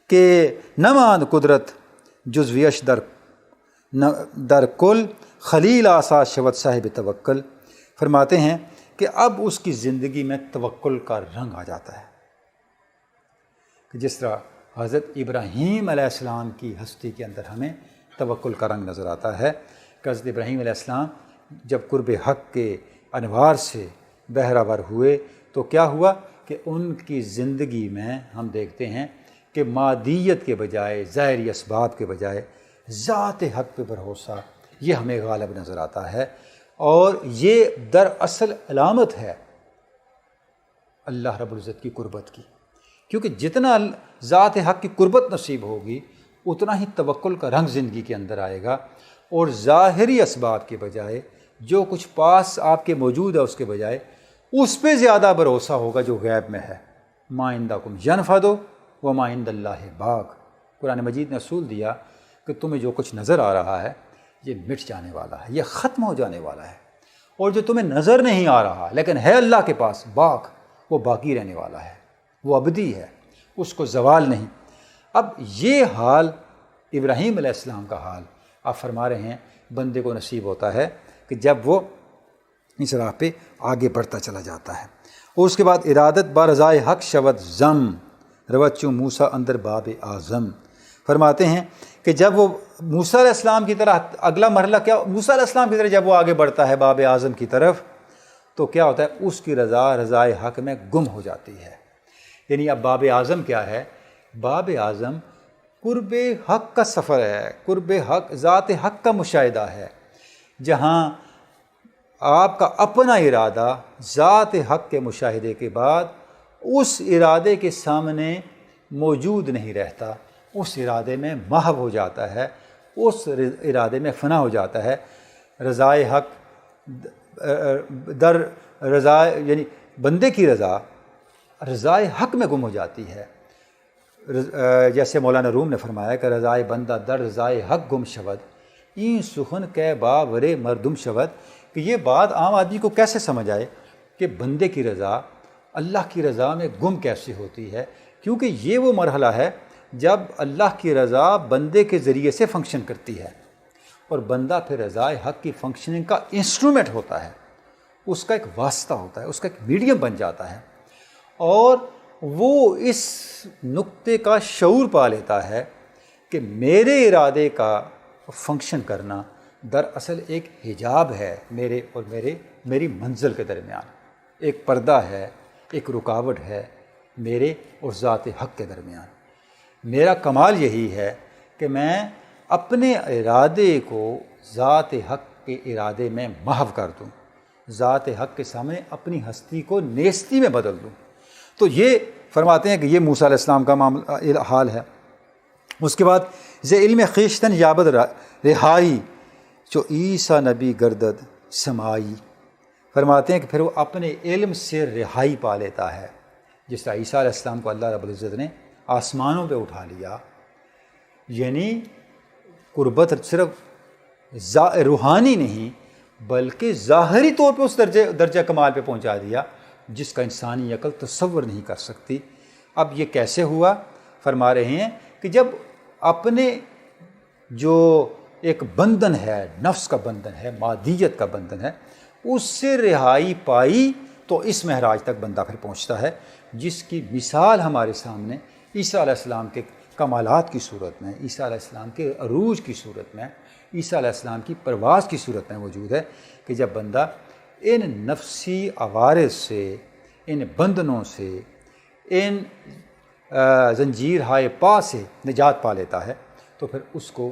Speaker 1: کہ نمان قدرت جزویش در کل خلیل آسا شوت صاحب توکل. فرماتے ہیں کہ اب اس کی زندگی میں توکل کا رنگ آ جاتا ہے، کہ جس طرح حضرت ابراہیم علیہ السلام کی ہستی کے اندر ہمیں توکل کا رنگ نظر آتا ہے کہ حضرت ابراہیم علیہ السلام جب قرب حق کے انوار سے بہرہ ہوئے تو کیا ہوا کہ ان کی زندگی میں ہم دیکھتے ہیں کہ مادیت کے بجائے، ظاہری اسباب کے بجائے ذات حق پہ بھروسہ یہ ہمیں غالب نظر آتا ہے. اور یہ دراصل علامت ہے اللہ رب العزت کی قربت کی، کیونکہ جتنا ذات حق کی قربت نصیب ہوگی اتنا ہی توکل کا رنگ زندگی کے اندر آئے گا، اور ظاہری اسباب کے بجائے جو کچھ پاس آپ کے موجود ہے اس کے بجائے اس پہ زیادہ بھروسہ ہوگا جو غیب میں ہے. ما عندکم ینفد وما عند اللہ باق. قرآن مجید نے اصول دیا کہ تمہیں جو کچھ نظر آ رہا ہے یہ مٹ جانے والا ہے، یہ ختم ہو جانے والا ہے، اور جو تمہیں نظر نہیں آ رہا لیکن ہے اللہ کے پاس باق، وہ باقی رہنے والا ہے، وہ ابدی ہے، اس کو زوال نہیں. اب یہ حال ابراہیم علیہ السلام کا حال آپ فرما رہے ہیں بندے کو نصیب ہوتا ہے کہ جب وہ اس راہ پہ آگے بڑھتا چلا جاتا ہے. اور اس کے بعد ارادت با رضائے حق شود زم روچو موسیٰ اندر باب اعظم. فرماتے ہیں کہ جب وہ موسیٰ علیہ السلام کی طرح اگلا مرحلہ کیا، موسیٰ علیہ السلام کی طرح جب وہ آگے بڑھتا ہے باب اعظم کی طرف، تو کیا ہوتا ہے، اس کی رضا رضائے حق میں گم ہو جاتی ہے. یعنی اب باب اعظم کیا ہے؟ باب اعظم قرب حق کا سفر ہے، قرب حق، ذات حق کا مشاہدہ ہے، جہاں آپ کا اپنا ارادہ ذات حق کے مشاہدے کے بعد اس ارادے کے سامنے موجود نہیں رہتا، اس ارادے میں محو ہو جاتا ہے، اس ارادے میں فنا ہو جاتا ہے. رضائے حق در رضا، یعنی بندے کی رضا رضائے حق میں گم ہو جاتی ہے. جیسے مولانا روم نے فرمایا کہ رضائے بندہ در رضائے حق گم شود، این سخن کے باورے مردم شود. کہ یہ بات عام آدمی کو کیسے سمجھ آئے کہ بندے کی رضا اللہ کی رضا میں گم کیسے ہوتی ہے؟ کیونکہ یہ وہ مرحلہ ہے جب اللہ کی رضا بندے کے ذریعے سے فنکشن کرتی ہے، اور بندہ پھر رضائے حق کی فنکشننگ کا انسٹرومنٹ ہوتا ہے، اس کا ایک واسطہ ہوتا ہے، اس کا ایک میڈیم بن جاتا ہے. اور وہ اس نقطے کا شعور پا لیتا ہے کہ میرے ارادے کا فنکشن کرنا دراصل ایک حجاب ہے میرے اور میری منزل کے درمیان، ایک پردہ ہے، ایک رکاوٹ ہے میرے اور ذات حق کے درمیان. میرا کمال یہی ہے کہ میں اپنے ارادے کو ذات حق کے ارادے میں محو کر دوں، ذات حق کے سامنے اپنی ہستی کو نیستی میں بدل دوں. تو یہ فرماتے ہیں کہ یہ موسیٰ علیہ السلام کا معاملہ حال ہے. اس کے بعد ز علم خویشتن یابد رہائی جو عیسیٰ نبی گردد سمائی. فرماتے ہیں کہ پھر وہ اپنے علم سے رہائی پا لیتا ہے. جس طرح عیسیٰ علیہ السلام کو اللہ رب العزت نے آسمانوں پہ اٹھا لیا، یعنی قربت صرف روحانی نہیں بلکہ ظاہری طور پہ اس درجہ کمال پہ پہنچا دیا جس کا انسانی عقل تصور نہیں کر سکتی. اب یہ کیسے ہوا؟ فرما رہے ہیں کہ جب اپنے جو ایک بندھن ہے، نفس کا بندھن ہے، مادیت کا بندھن ہے، اس سے رہائی پائی تو اس معراج تک بندہ پھر پہنچتا ہے، جس کی مثال ہمارے سامنے عیسیٰ علیہ السلام کے کمالات کی صورت میں، عیسیٰ علیہ السلام کے عروج کی صورت میں، عیسیٰ علیہ السلام کی پرواز کی صورت میں موجود ہے. کہ جب بندہ ان نفسی عوارض سے، ان بندھنوں سے، ان زنجیر ہائے پا سے نجات پا لیتا ہے، تو پھر اس کو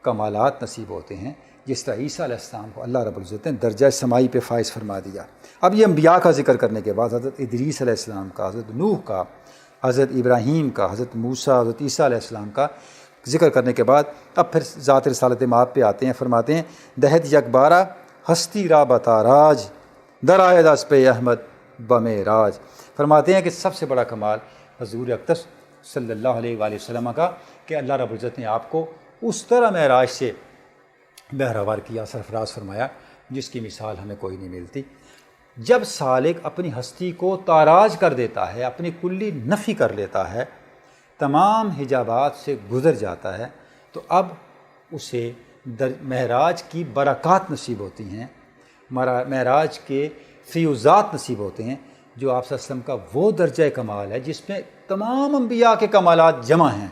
Speaker 1: کمالات نصیب ہوتے ہیں. جس طرح عیسیٰ علیہ السلام کو اللہ رب العزت نے درجہ سمائی پہ فائز فرما دیا. اب یہ انبیاء کا ذکر کرنے کے بعد حضرت ادریس علیہ السلام کا، حضرت نوح کا، حضرت ابراہیم کا، حضرت موسیٰ، حضرت عیسیٰ علیہ السلام کا ذکر کرنے کے بعد اب پھر ذات رسالت مآب پہ آتے ہیں. فرماتے ہیں دہت یکبارہ ہستی را بتا راج درائے دس پہ احمد بمِ راج. فرماتے ہیں کہ سب سے بڑا کمال حضور اقدس صلی اللہ علیہ وآلہ وسلم کا کہ اللہ رب العزت نے آپ کو اس طرح معراج سے بہروار کیا، سرفراز فرمایا، جس کی مثال ہمیں کوئی نہیں ملتی. جب سالک اپنی ہستی کو تاراج کر دیتا ہے، اپنی کلی نفی کر لیتا ہے، تمام حجابات سے گزر جاتا ہے، تو اب اسے معراج کی برکات نصیب ہوتی ہیں، معراج کے فیوزات نصیب ہوتے ہیں، جو آپ صلی اللہ علیہ وسلم کا وہ درجہ کمال ہے جس میں تمام انبیاء کے کمالات جمع ہیں،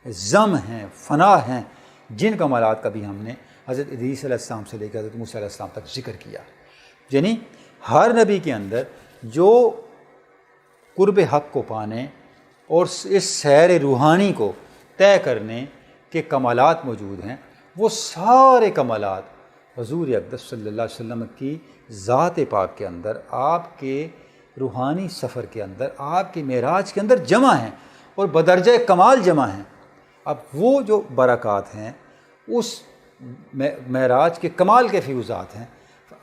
Speaker 1: ضم ہیں، فنا ہیں، جن کمالات کا بھی ہم نے حضرت ادریس علیہ السلام سے لے کر حضرت موسیٰ علیہ السلام تک ذکر کیا. یعنی ہر نبی کے اندر جو قرب حق کو پانے اور اس سیر روحانی کو طے کرنے کے کمالات موجود ہیں، وہ سارے کمالات حضور اقدس صلی اللہ علیہ وسلم کی ذات پاک کے اندر، آپ کے روحانی سفر کے اندر، آپ کے معراج کے اندر جمع ہیں اور بدرجہ کمال جمع ہیں. اب وہ جو برکات ہیں اس معراج کے کمال کے فیوزات ہیں.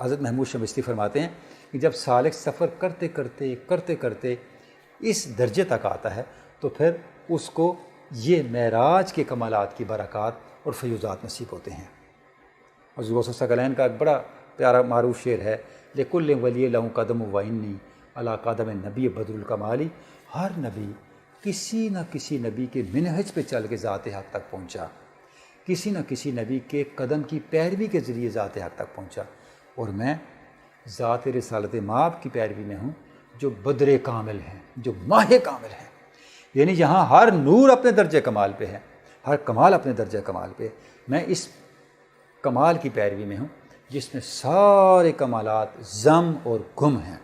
Speaker 1: حضرت محمود شبستری فرماتے ہیں کہ جب سالک سفر کرتے کرتے اس درجے تک آتا ہے تو پھر اس کو یہ معراج کے کمالات کی برکات اور فیوزات نصیب ہوتے ہیں. حضور غوث ثقلین کا ایک بڑا پیارا معروف شعر ہے، لکل ولی لہ قدم وانی علی قدم نبی بدر الکمالی. ہر نبی کسی نہ کسی نبی کے منہج پہ چل کے ذات حق تک پہنچا، کسی نہ کسی نبی کے قدم کی پیروی کے ذریعے ذات حق تک پہنچا، اور میں ذات رسالت مآب کی پیروی میں ہوں جو بدر کامل ہیں، جو ماہ کامل ہیں، یعنی جہاں ہر نور اپنے درجہ کمال پہ ہے، ہر کمال اپنے درجہ کمال پہ، میں اس کمال کی پیروی میں ہوں جس میں سارے کمالات ضم اور گم ہیں۔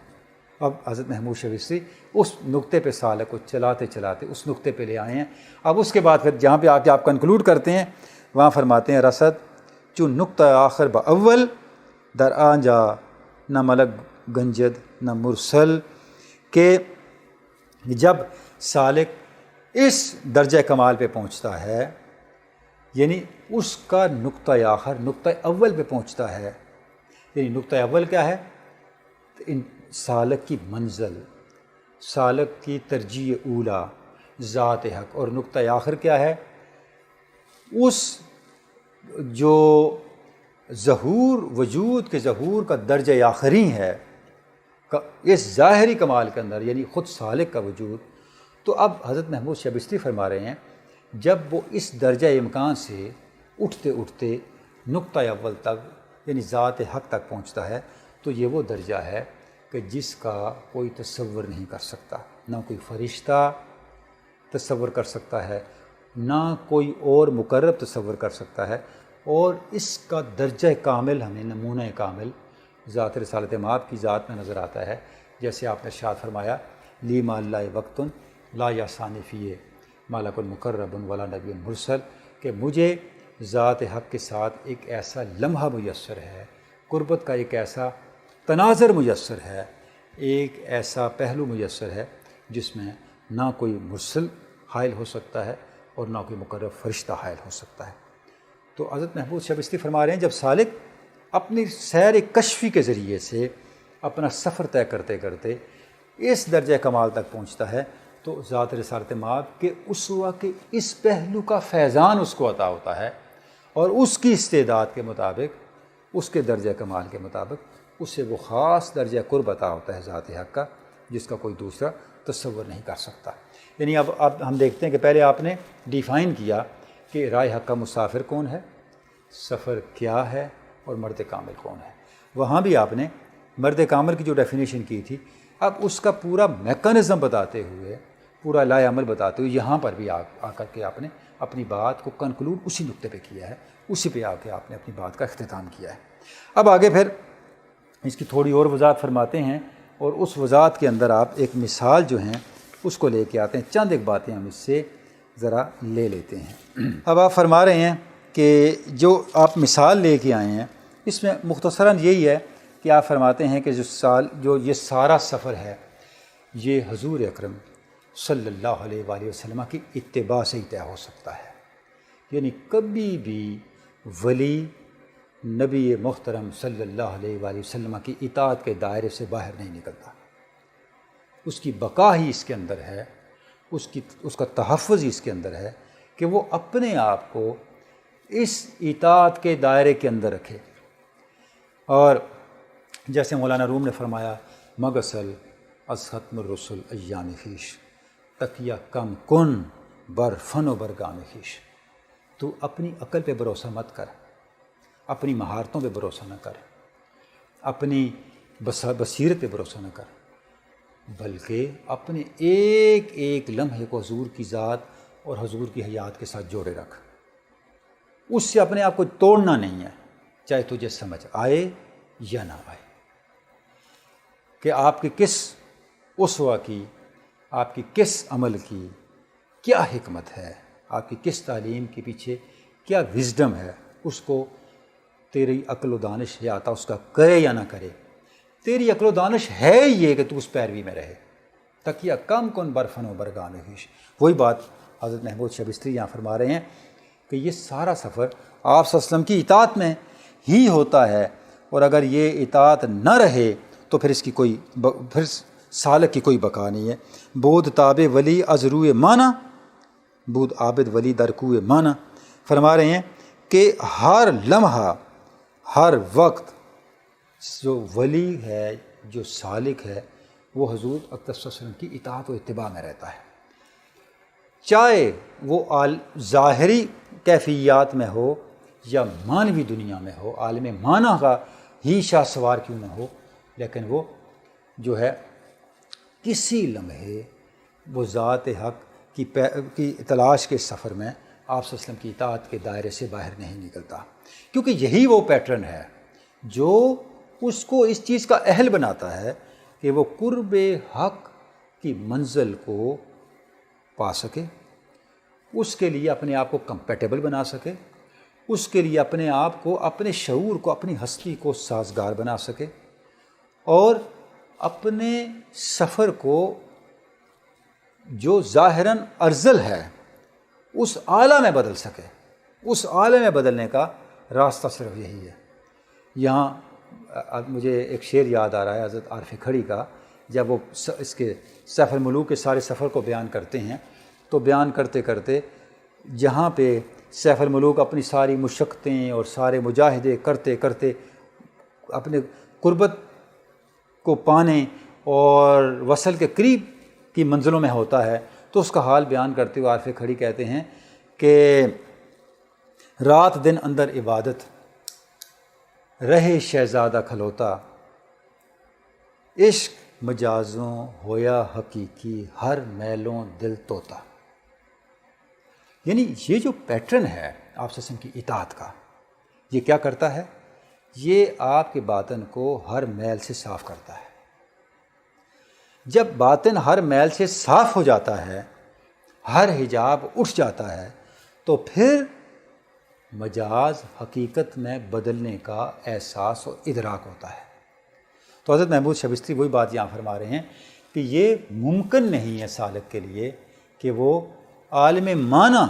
Speaker 1: اب حضرت محمود شبستری اس نقطے پہ سالک کو چلاتے چلاتے اس نقطے پہ لے آئے ہیں۔ اب اس کے بعد پھر جہاں پہ آ کے آپ کنکلوڈ کرتے ہیں وہاں فرماتے ہیں رسد چون نقطہ آخر با اول در آنجا نہ ملک گنجد نہ مرسل، کہ جب سالک اس درجہ کمال پہ پہنچتا ہے، یعنی اس کا نقطہ آخر نقطہ اول پہ پہنچتا ہے، یعنی نقطہ اول کیا ہے؟ سالک کی منزل، سالک کی ترجیح اولا ذات حق، اور نقطہ آخر کیا ہے؟ اس جو ظہور وجود کے ظہور کا درجہ آخری ہے اس ظاہری کمال کے اندر، یعنی خود سالک کا وجود۔ تو اب حضرت محمود شبستری فرما رہے ہیں جب وہ اس درجہ امکان سے اٹھتے اٹھتے نقطہ اول تک یعنی ذات حق تک پہنچتا ہے، تو یہ وہ درجہ ہے کہ جس کا کوئی تصور نہیں کر سکتا، نہ کوئی فرشتہ تصور کر سکتا ہے، نہ کوئی اور مقرب تصور کر سکتا ہے، اور اس کا درجہ کامل ہمیں نمونہ کامل ذات رسالت مآب کی ذات میں نظر آتا ہے۔ جیسے آپ نے ارشاد فرمایا لی ما اللہ وقت لا یاسانی فیہ ملک مقرب ولا نبی مرسل، کہ مجھے ذات حق کے ساتھ ایک ایسا لمحہ میسر ہے، قربت کا ایک ایسا تناظر میسر ہے، ایک ایسا پہلو میسر ہے جس میں نہ کوئی مرسل حائل ہو سکتا ہے اور نہ کوئی مقرب فرشتہ حائل ہو سکتا ہے۔ تو حضرت محمود شبستری فرما رہے ہیں جب سالک اپنی سیر کشفی کے ذریعے سے اپنا سفر طے کرتے کرتے اس درجہ کمال تک پہنچتا ہے تو ذات رسالت مآب کے اسوہ کے اس پہلو کا فیضان اس کو عطا ہوتا ہے، اور اس کی استعداد کے مطابق اس کے درجہ کمال کے مطابق اسے وہ خاص درجہ قرب عطا ہوتا ہے ذات حق کا جس کا کوئی دوسرا تصور نہیں کر سکتا۔ یعنی اب ہم دیکھتے ہیں کہ پہلے آپ نے ڈیفائن کیا کہ رائے حق کا مسافر کون ہے، سفر کیا ہے، اور مرد کامل کون ہے۔ وہاں بھی آپ نے مرد کامل کی جو ڈیفینیشن کی تھی، اب اس کا پورا میکانزم بتاتے ہوئے، پورا لائے عمل بتاتے ہوئے یہاں پر بھی آ کر کے آپ نے اپنی بات کو کنکلوڈ اسی نقطے پہ کیا ہے، اسی پہ آ کے آپ نے اپنی بات کا اختتام کیا ہے۔ اب آگے پھر اس کی تھوڑی اور وضاحت فرماتے ہیں، اور اس وضاحت کے اندر آپ ایک مثال جو ہیں اس کو لے کے آتے ہیں، چند ایک باتیں ہم اس سے ذرا لے لیتے ہیں۔ اب آپ فرما رہے ہیں کہ جو آپ مثال لے کے آئے ہیں اس میں مختصراً یہی ہے کہ آپ فرماتے ہیں کہ جو یہ سارا سفر ہے یہ حضور اکرم صلی اللہ علیہ وآلہ وسلم کی اتباع سے ہی طے ہو سکتا ہے، یعنی کبھی بھی ولی نبی محترم صلی اللہ علیہ وآلہ وسلم کی اطاعت کے دائرے سے باہر نہیں نکلتا، اس کی بقا ہی اس کے اندر ہے، اس کا تحفظ ہی اس کے اندر ہے کہ وہ اپنے آپ کو اس اطاعت کے دائرے کے اندر رکھے۔ اور جیسے مولانا روم نے فرمایا مغسل از ختم الرسل ایام خویش تکیہ کم کن بر فن و برگام خویش، تو اپنی عقل پہ بھروسہ مت کر، اپنی مہارتوں پہ بھروسہ نہ کر، اپنی بصیرت پہ بھروسہ نہ کر، بلکہ اپنے ایک ایک لمحے کو حضور کی ذات اور حضور کی حیات کے ساتھ جوڑے رکھ، اس سے اپنے آپ کو توڑنا نہیں ہے، چاہے تجھے سمجھ آئے یا نہ آئے، کہ آپ کی کس اسوہ کی، آپ کی کس عمل کی کیا حکمت ہے، آپ کی کس تعلیم کے پیچھے کیا وزڈم ہے، اس کو تیری عقل و دانش ہے آتا اس کا کرے یا نہ کرے، تیری عقل و دانش ہے یہ کہ تو اس پیروی میں رہے، تکیہ کم کن برفن و برگام خویش۔ وہی بات حضرت محمود شبستری یہاں فرما رہے ہیں کہ یہ سارا سفر آپ صلی اللہ علیہ وسلم کی اطاعت میں ہی ہوتا ہے، اور اگر یہ اطاعت نہ رہے تو پھر اس کی پھر سالک کی کوئی بقا نہیں ہے۔ بود تاب ولی از روئے مانا بود عابد ولی در کوئے مانا، فرما رہے ہیں کہ ہر لمحہ ہر وقت جو ولی ہے، جو سالک ہے، وہ حضور اقدس صلی اللہ علیہ وسلم کی اطاعت و اتباع میں رہتا ہے، چاہے وہ ظاہری کیفیات میں ہو یا معنوی دنیا میں ہو، عالم معنی کا ہی شاہ سوار کیوں نہ ہو، لیکن وہ جو ہے کسی لمحے وہ ذات حق کی تلاش کے سفر میں آپ صلی اللہ علیہ وسلم کی اطاعت کے دائرے سے باہر نہیں نکلتا، کیونکہ یہی وہ پیٹرن ہے جو اس کو اس چیز کا اہل بناتا ہے کہ وہ قرب حق کی منزل کو پا سکے، اس کے لیے اپنے آپ کو کمپیٹیبل بنا سکے، اس کے لیے اپنے آپ کو، اپنے شعور کو، اپنی ہستی کو سازگار بنا سکے، اور اپنے سفر کو جو ظاہراً ارذل ہے اس اعلیٰ میں بدل سکے۔ اس اعلیٰ میں بدلنے کا راستہ صرف یہی ہے۔ یہاں مجھے ایک شعر یاد آ رہا ہے حضرت عارف کھڑی کا، جب وہ اس کے سیف الملوک کے سارے سفر کو بیان کرتے ہیں تو بیان کرتے کرتے جہاں پہ سیف الملوک اپنی ساری مشقتیں اور سارے مجاہدے کرتے کرتے اپنے قربت کو پانے اور وصل کے قریب کی منزلوں میں ہوتا ہے، تو اس کا حال بیان کرتے ہوئے عارف کھڑی کہتے ہیں کہ رات دن اندر عبادت رہے شہزادہ کھلوتا، عشق مجازوں ہویا حقیقی ہر میلوں دل توتا۔ یعنی یہ جو پیٹرن ہے آپ صلی اللہ علیہ وسلم کی اطاعت کا، یہ کیا کرتا ہے؟ یہ آپ کے باطن کو ہر میل سے صاف کرتا ہے۔ جب باطن ہر میل سے صاف ہو جاتا ہے، ہر حجاب اٹھ جاتا ہے، تو پھر مجاز حقیقت میں بدلنے کا احساس اور ادراک ہوتا ہے۔ تو حضرت محمود شبستری وہی بات یہاں فرما رہے ہیں کہ یہ ممکن نہیں ہے سالک کے لیے کہ وہ عالم معنی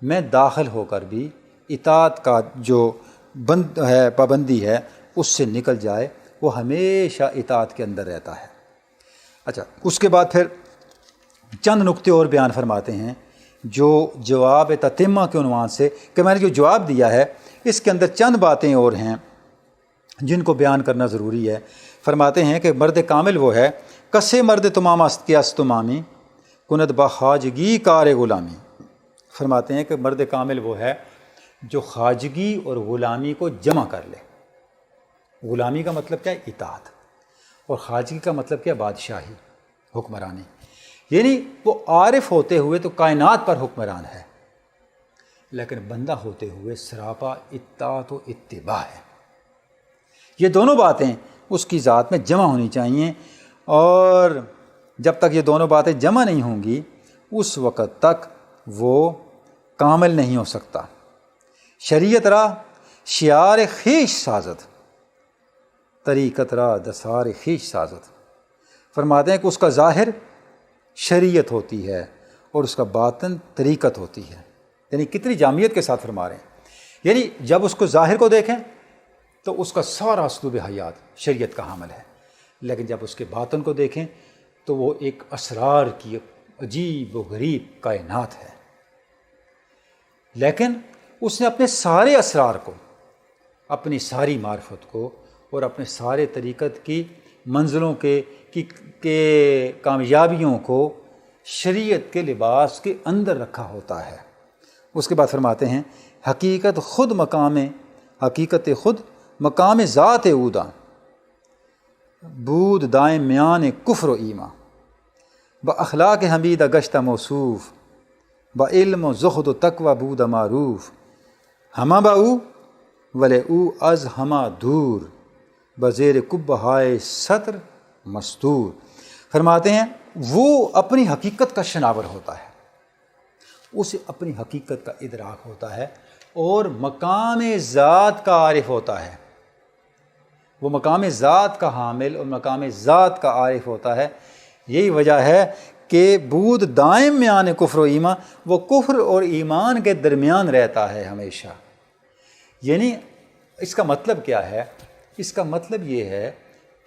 Speaker 1: میں داخل ہو کر بھی اطاعت کا جو بند ہے، پابندی ہے، اس سے نکل جائے۔ وہ ہمیشہ اطاعت کے اندر رہتا ہے۔ اچھا، اس کے بعد پھر چند نکتے اور بیان فرماتے ہیں جو جواب تتمہ کے عنوان سے، کہ میں نے جو جواب دیا ہے اس کے اندر چند باتیں اور ہیں جن کو بیان کرنا ضروری ہے۔ فرماتے ہیں کہ مرد کامل وہ ہے کسے مرد تمام است کی استمامی کند بخواجگی کار غلامی۔ فرماتے ہیں کہ مرد کامل وہ ہے جو خواجگی اور غلامی کو جمع کر لے۔ غلامی کا مطلب کیا ہے؟ اطاعت، اور خواجگی کا مطلب کیا؟ بادشاہی، حکمرانی۔ یعنی وہ عارف ہوتے ہوئے تو کائنات پر حکمران ہے، لیکن بندہ ہوتے ہوئے سراپا اطاعت و اتباع ہے۔ یہ دونوں باتیں اس کی ذات میں جمع ہونی چاہیے، اور جب تک یہ دونوں باتیں جمع نہیں ہوں گی اس وقت تک وہ کامل نہیں ہو سکتا۔ شریعت را شعار خیش سازد، طریقت را دسار خیش سازد۔ فرماتے ہیں کہ اس کا ظاہر شریعت ہوتی ہے اور اس کا باطن طریقت ہوتی ہے۔ یعنی کتنی جامعیت کے ساتھ فرما رہے ہیں۔ یعنی جب اس کو ظاہر کو دیکھیں تو اس کا سارا اسلوب حیات شریعت کا حامل ہے، لیکن جب اس کے باطن کو دیکھیں تو وہ ایک اسرار کی عجیب و غریب کائنات ہے۔ لیکن اس نے اپنے سارے اسرار کو، اپنی ساری معرفت کو اور اپنے سارے طریقت کی منزلوں کے کامیابیوں کو شریعت کے لباس کے اندر رکھا ہوتا ہے۔ اس کے بعد فرماتے ہیں حقیقت خود مقام ذات اودا بود دائم میان کفر و ایمان با اخلاق حمیدہ گشتہ موصوف با علم و زہد و تقوی بود معروف ہما با او ولے او از ہما دور بزیر قبہائے سطر مستور۔ فرماتے ہیں وہ اپنی حقیقت کا شناور ہوتا ہے، اسے اپنی حقیقت کا ادراک ہوتا ہے، اور مقام ذات کا عارف ہوتا ہے۔ وہ مقام ذات کا حامل اور مقام ذات کا عارف ہوتا ہے۔ یہی وجہ ہے کہ بود دائم میان کفر و ایمان، وہ کفر اور ایمان کے درمیان رہتا ہے ہمیشہ۔ یعنی اس کا مطلب کیا ہے؟ اس کا مطلب یہ ہے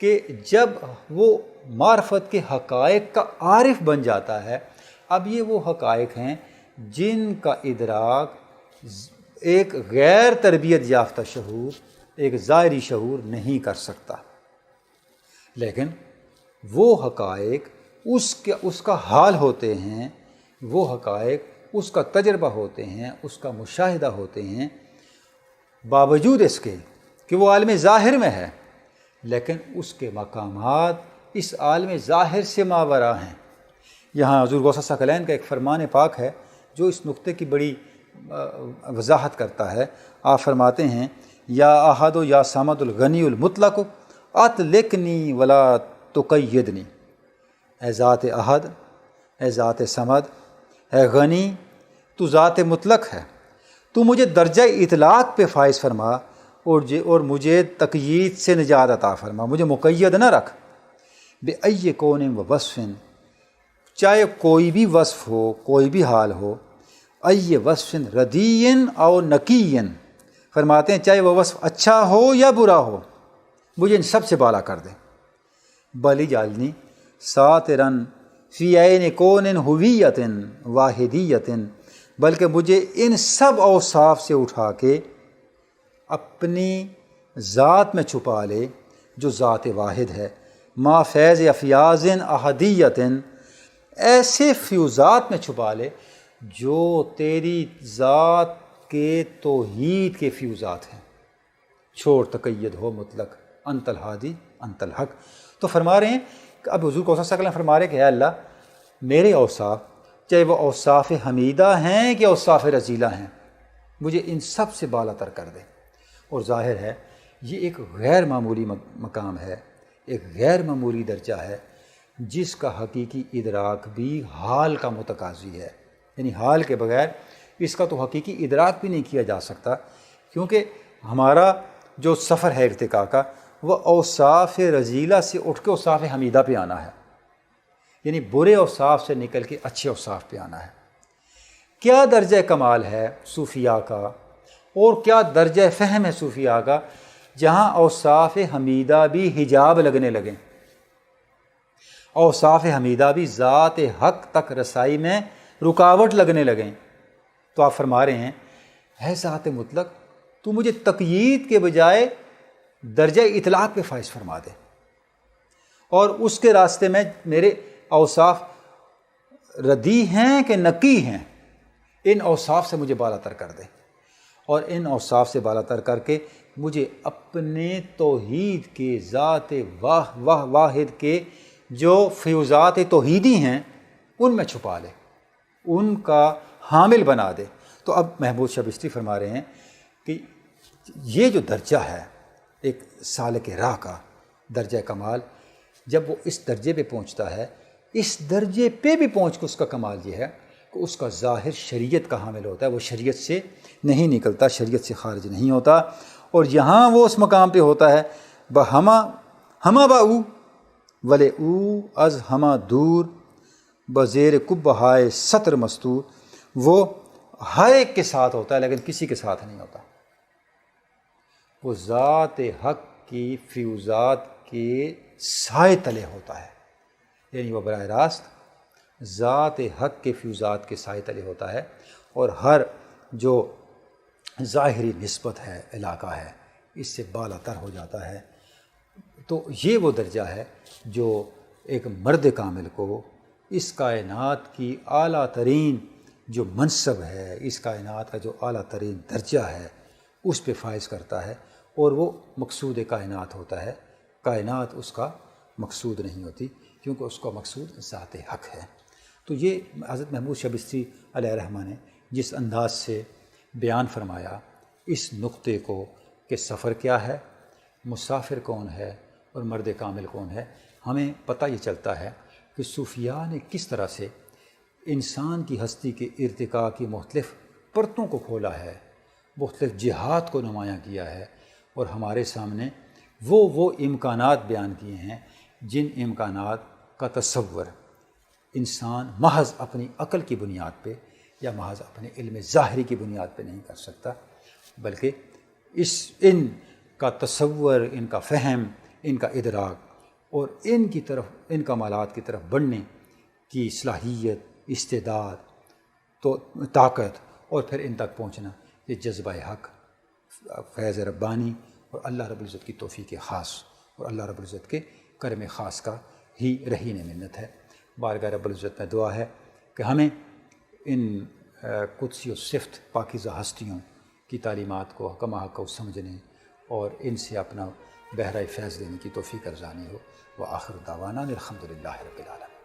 Speaker 1: کہ جب وہ معرفت کے حقائق کا عارف بن جاتا ہے، اب یہ وہ حقائق ہیں جن کا ادراک ایک غیر تربیت یافتہ شعور، ایک ظاہری شعور نہیں کر سکتا، لیکن وہ حقائق اس کا حال ہوتے ہیں، وہ حقائق اس کا تجربہ ہوتے ہیں، اس کا مشاہدہ ہوتے ہیں، باوجود اس کے کہ وہ عالم ظاہر میں ہے، لیکن اس کے مقامات اس عالم ظاہر سے ماورا ہیں۔ یہاں حضور غوث ثقلین کا ایک فرمان پاک ہے جو اس نقطے کی بڑی وضاحت کرتا ہے۔ آپ فرماتے ہیں یا احد و یا صمد الغنی المطلق اطلقنی ولا تقیدنی، اے ذات احد، اے ذات صمد، اے غنی، تو ذات مطلق ہے، تو مجھے درجہ اطلاق پہ فائز فرما اور مجھے تقیید سے نجات عطا فرما، مجھے مقید نہ رکھ۔ بے ای کون و وصف، چاہے کوئی بھی وصف ہو، کوئی بھی حال ہو، ای وصف ردی او نقی، فرماتے ہیں چاہے وہ وصف اچھا ہو یا برا ہو، مجھے ان سب سے بالا کر دے۔ بلی جالنی ساترن فی عین کون ہویت واحدیت، بلکہ مجھے ان سب اوصاف سے اٹھا کے اپنی ذات میں چھپا لے جو ذات واحد ہے، ما فیض افیاض احدیت، ایسے فیوزات میں چھپا لے جو تیری ذات کے توحید کے فیوزات ہیں، چھوڑ تقید ہو مطلق، انت الہادی انت الحق۔ تو فرما رہے ہیں کہ اب حضور غوث ثقلین فرما رہے ہیں کہ اے اللہ میرے اوصاف، چاہے وہ اوصاف حمیدہ ہیں کہ اوصاف رذیلہ ہیں، مجھے ان سب سے بالا تر کر دے۔ اور ظاہر ہے یہ ایک غیر معمولی مقام ہے، ایک غیر معمولی درجہ ہے جس کا حقیقی ادراک بھی حال کا متقاضی ہے، یعنی حال کے بغیر اس کا تو حقیقی ادراک بھی نہیں کیا جا سکتا، کیونکہ ہمارا جو سفر ہے ارتقاء کا وہ اوصاف رذیلہ سے اٹھ کے اوصاف حمیدہ پہ آنا ہے، یعنی برے اوصاف سے نکل کے اچھے اوصاف پہ آنا ہے۔ کیا درجہ کمال ہے صوفیاء کا اور کیا درجہ فہم ہے صوفیاء کا جہاں اوصاف حمیدہ بھی حجاب لگنے لگیں، اوصاف حمیدہ بھی ذات حق تک رسائی میں رکاوٹ لگنے لگیں۔ تو آپ فرما رہے ہیں ہے ذات مطلق، تو مجھے تقیید کے بجائے درجہ اطلاق پہ فائز فرما دے، اور اس کے راستے میں میرے اوصاف ردی ہیں کہ نقی ہیں، ان اوصاف سے مجھے بالا تر کر دے، اور ان اوصاف سے بالا تر کر کے مجھے اپنے توحید کے ذات واحد کے جو فیوزات توحیدی ہیں ان میں چھپا لے، ان کا حامل بنا دے۔ تو اب محمود شبستری فرما رہے ہیں کہ یہ جو درجہ ہے ایک سالک راہ کا درجہ کمال، جب وہ اس درجے پہ پہنچتا ہے، اس درجے پہ بھی پہنچ کے اس کا کمال یہ ہے کہ اس کا ظاہر شریعت کا حامل ہوتا ہے، وہ شریعت سے نہیں نکلتا، شریعت سے خارج نہیں ہوتا، اور یہاں وہ اس مقام پہ ہوتا ہے ہما با او ولے او از ہما دور بزیر کبہائے ستر مستور، وہ ہر ایک کے ساتھ ہوتا ہے لیکن کسی کے ساتھ نہیں ہوتا، وہ ذات حق کی فیوزات کے سائے تلے ہوتا ہے، یعنی وہ براہ راست ذات حق کے فیوزات کے سائے تلے ہوتا ہے، اور ہر جو ظاہری نسبت ہے، علاقہ ہے، اس سے بالا تر ہو جاتا ہے۔ تو یہ وہ درجہ ہے جو ایک مرد کامل کو اس کائنات کی اعلیٰ ترین جو منصب ہے، اس کائنات کا جو اعلیٰ ترین درجہ ہے، اس پہ فائز کرتا ہے، اور وہ مقصود کائنات ہوتا ہے، کائنات اس کا مقصود نہیں ہوتی، کیونکہ اس کا مقصود ذات حق ہے۔ تو یہ حضرت محمود شبستری علیہ الرحمہ نے جس انداز سے بیان فرمایا اس نقطے کو کہ سفر کیا ہے، مسافر کون ہے اور مرد کامل کون ہے، ہمیں پتہ یہ چلتا ہے کہ صوفیاء نے کس طرح سے انسان کی ہستی کے ارتقاء کی مختلف پرتوں کو کھولا ہے، مختلف جہات کو نمایاں کیا ہے، اور ہمارے سامنے وہ امکانات بیان کیے ہیں جن امکانات کا تصور انسان محض اپنی عقل کی بنیاد پہ یا محض اپنے علم ظاہری کی بنیاد پہ نہیں کر سکتا، بلکہ ان کا تصور، ان کا فہم، ان کا ادراک اور ان کی طرف، ان کمالات کی طرف بڑھنے کی صلاحیت، استعداد، تو طاقت، اور پھر ان تک پہنچنا، یہ جذبہ حق، فیض ربانی اور اللہ رب العزت کی توفیق خاص اور اللہ رب العزت کے کرم خاص کا ہی رہین منت ہے۔ بارگاہ رب العزت میں دعا ہے کہ ہمیں ان قدسی و صفت پاکیزہ ہستیوں کی تعلیمات کو حق سمجھنے اور ان سے اپنا بہرۂ فیض دینے کی توفیق ارزانی ہو۔ وآخر دعوانا الحمدللہ رب العالمین۔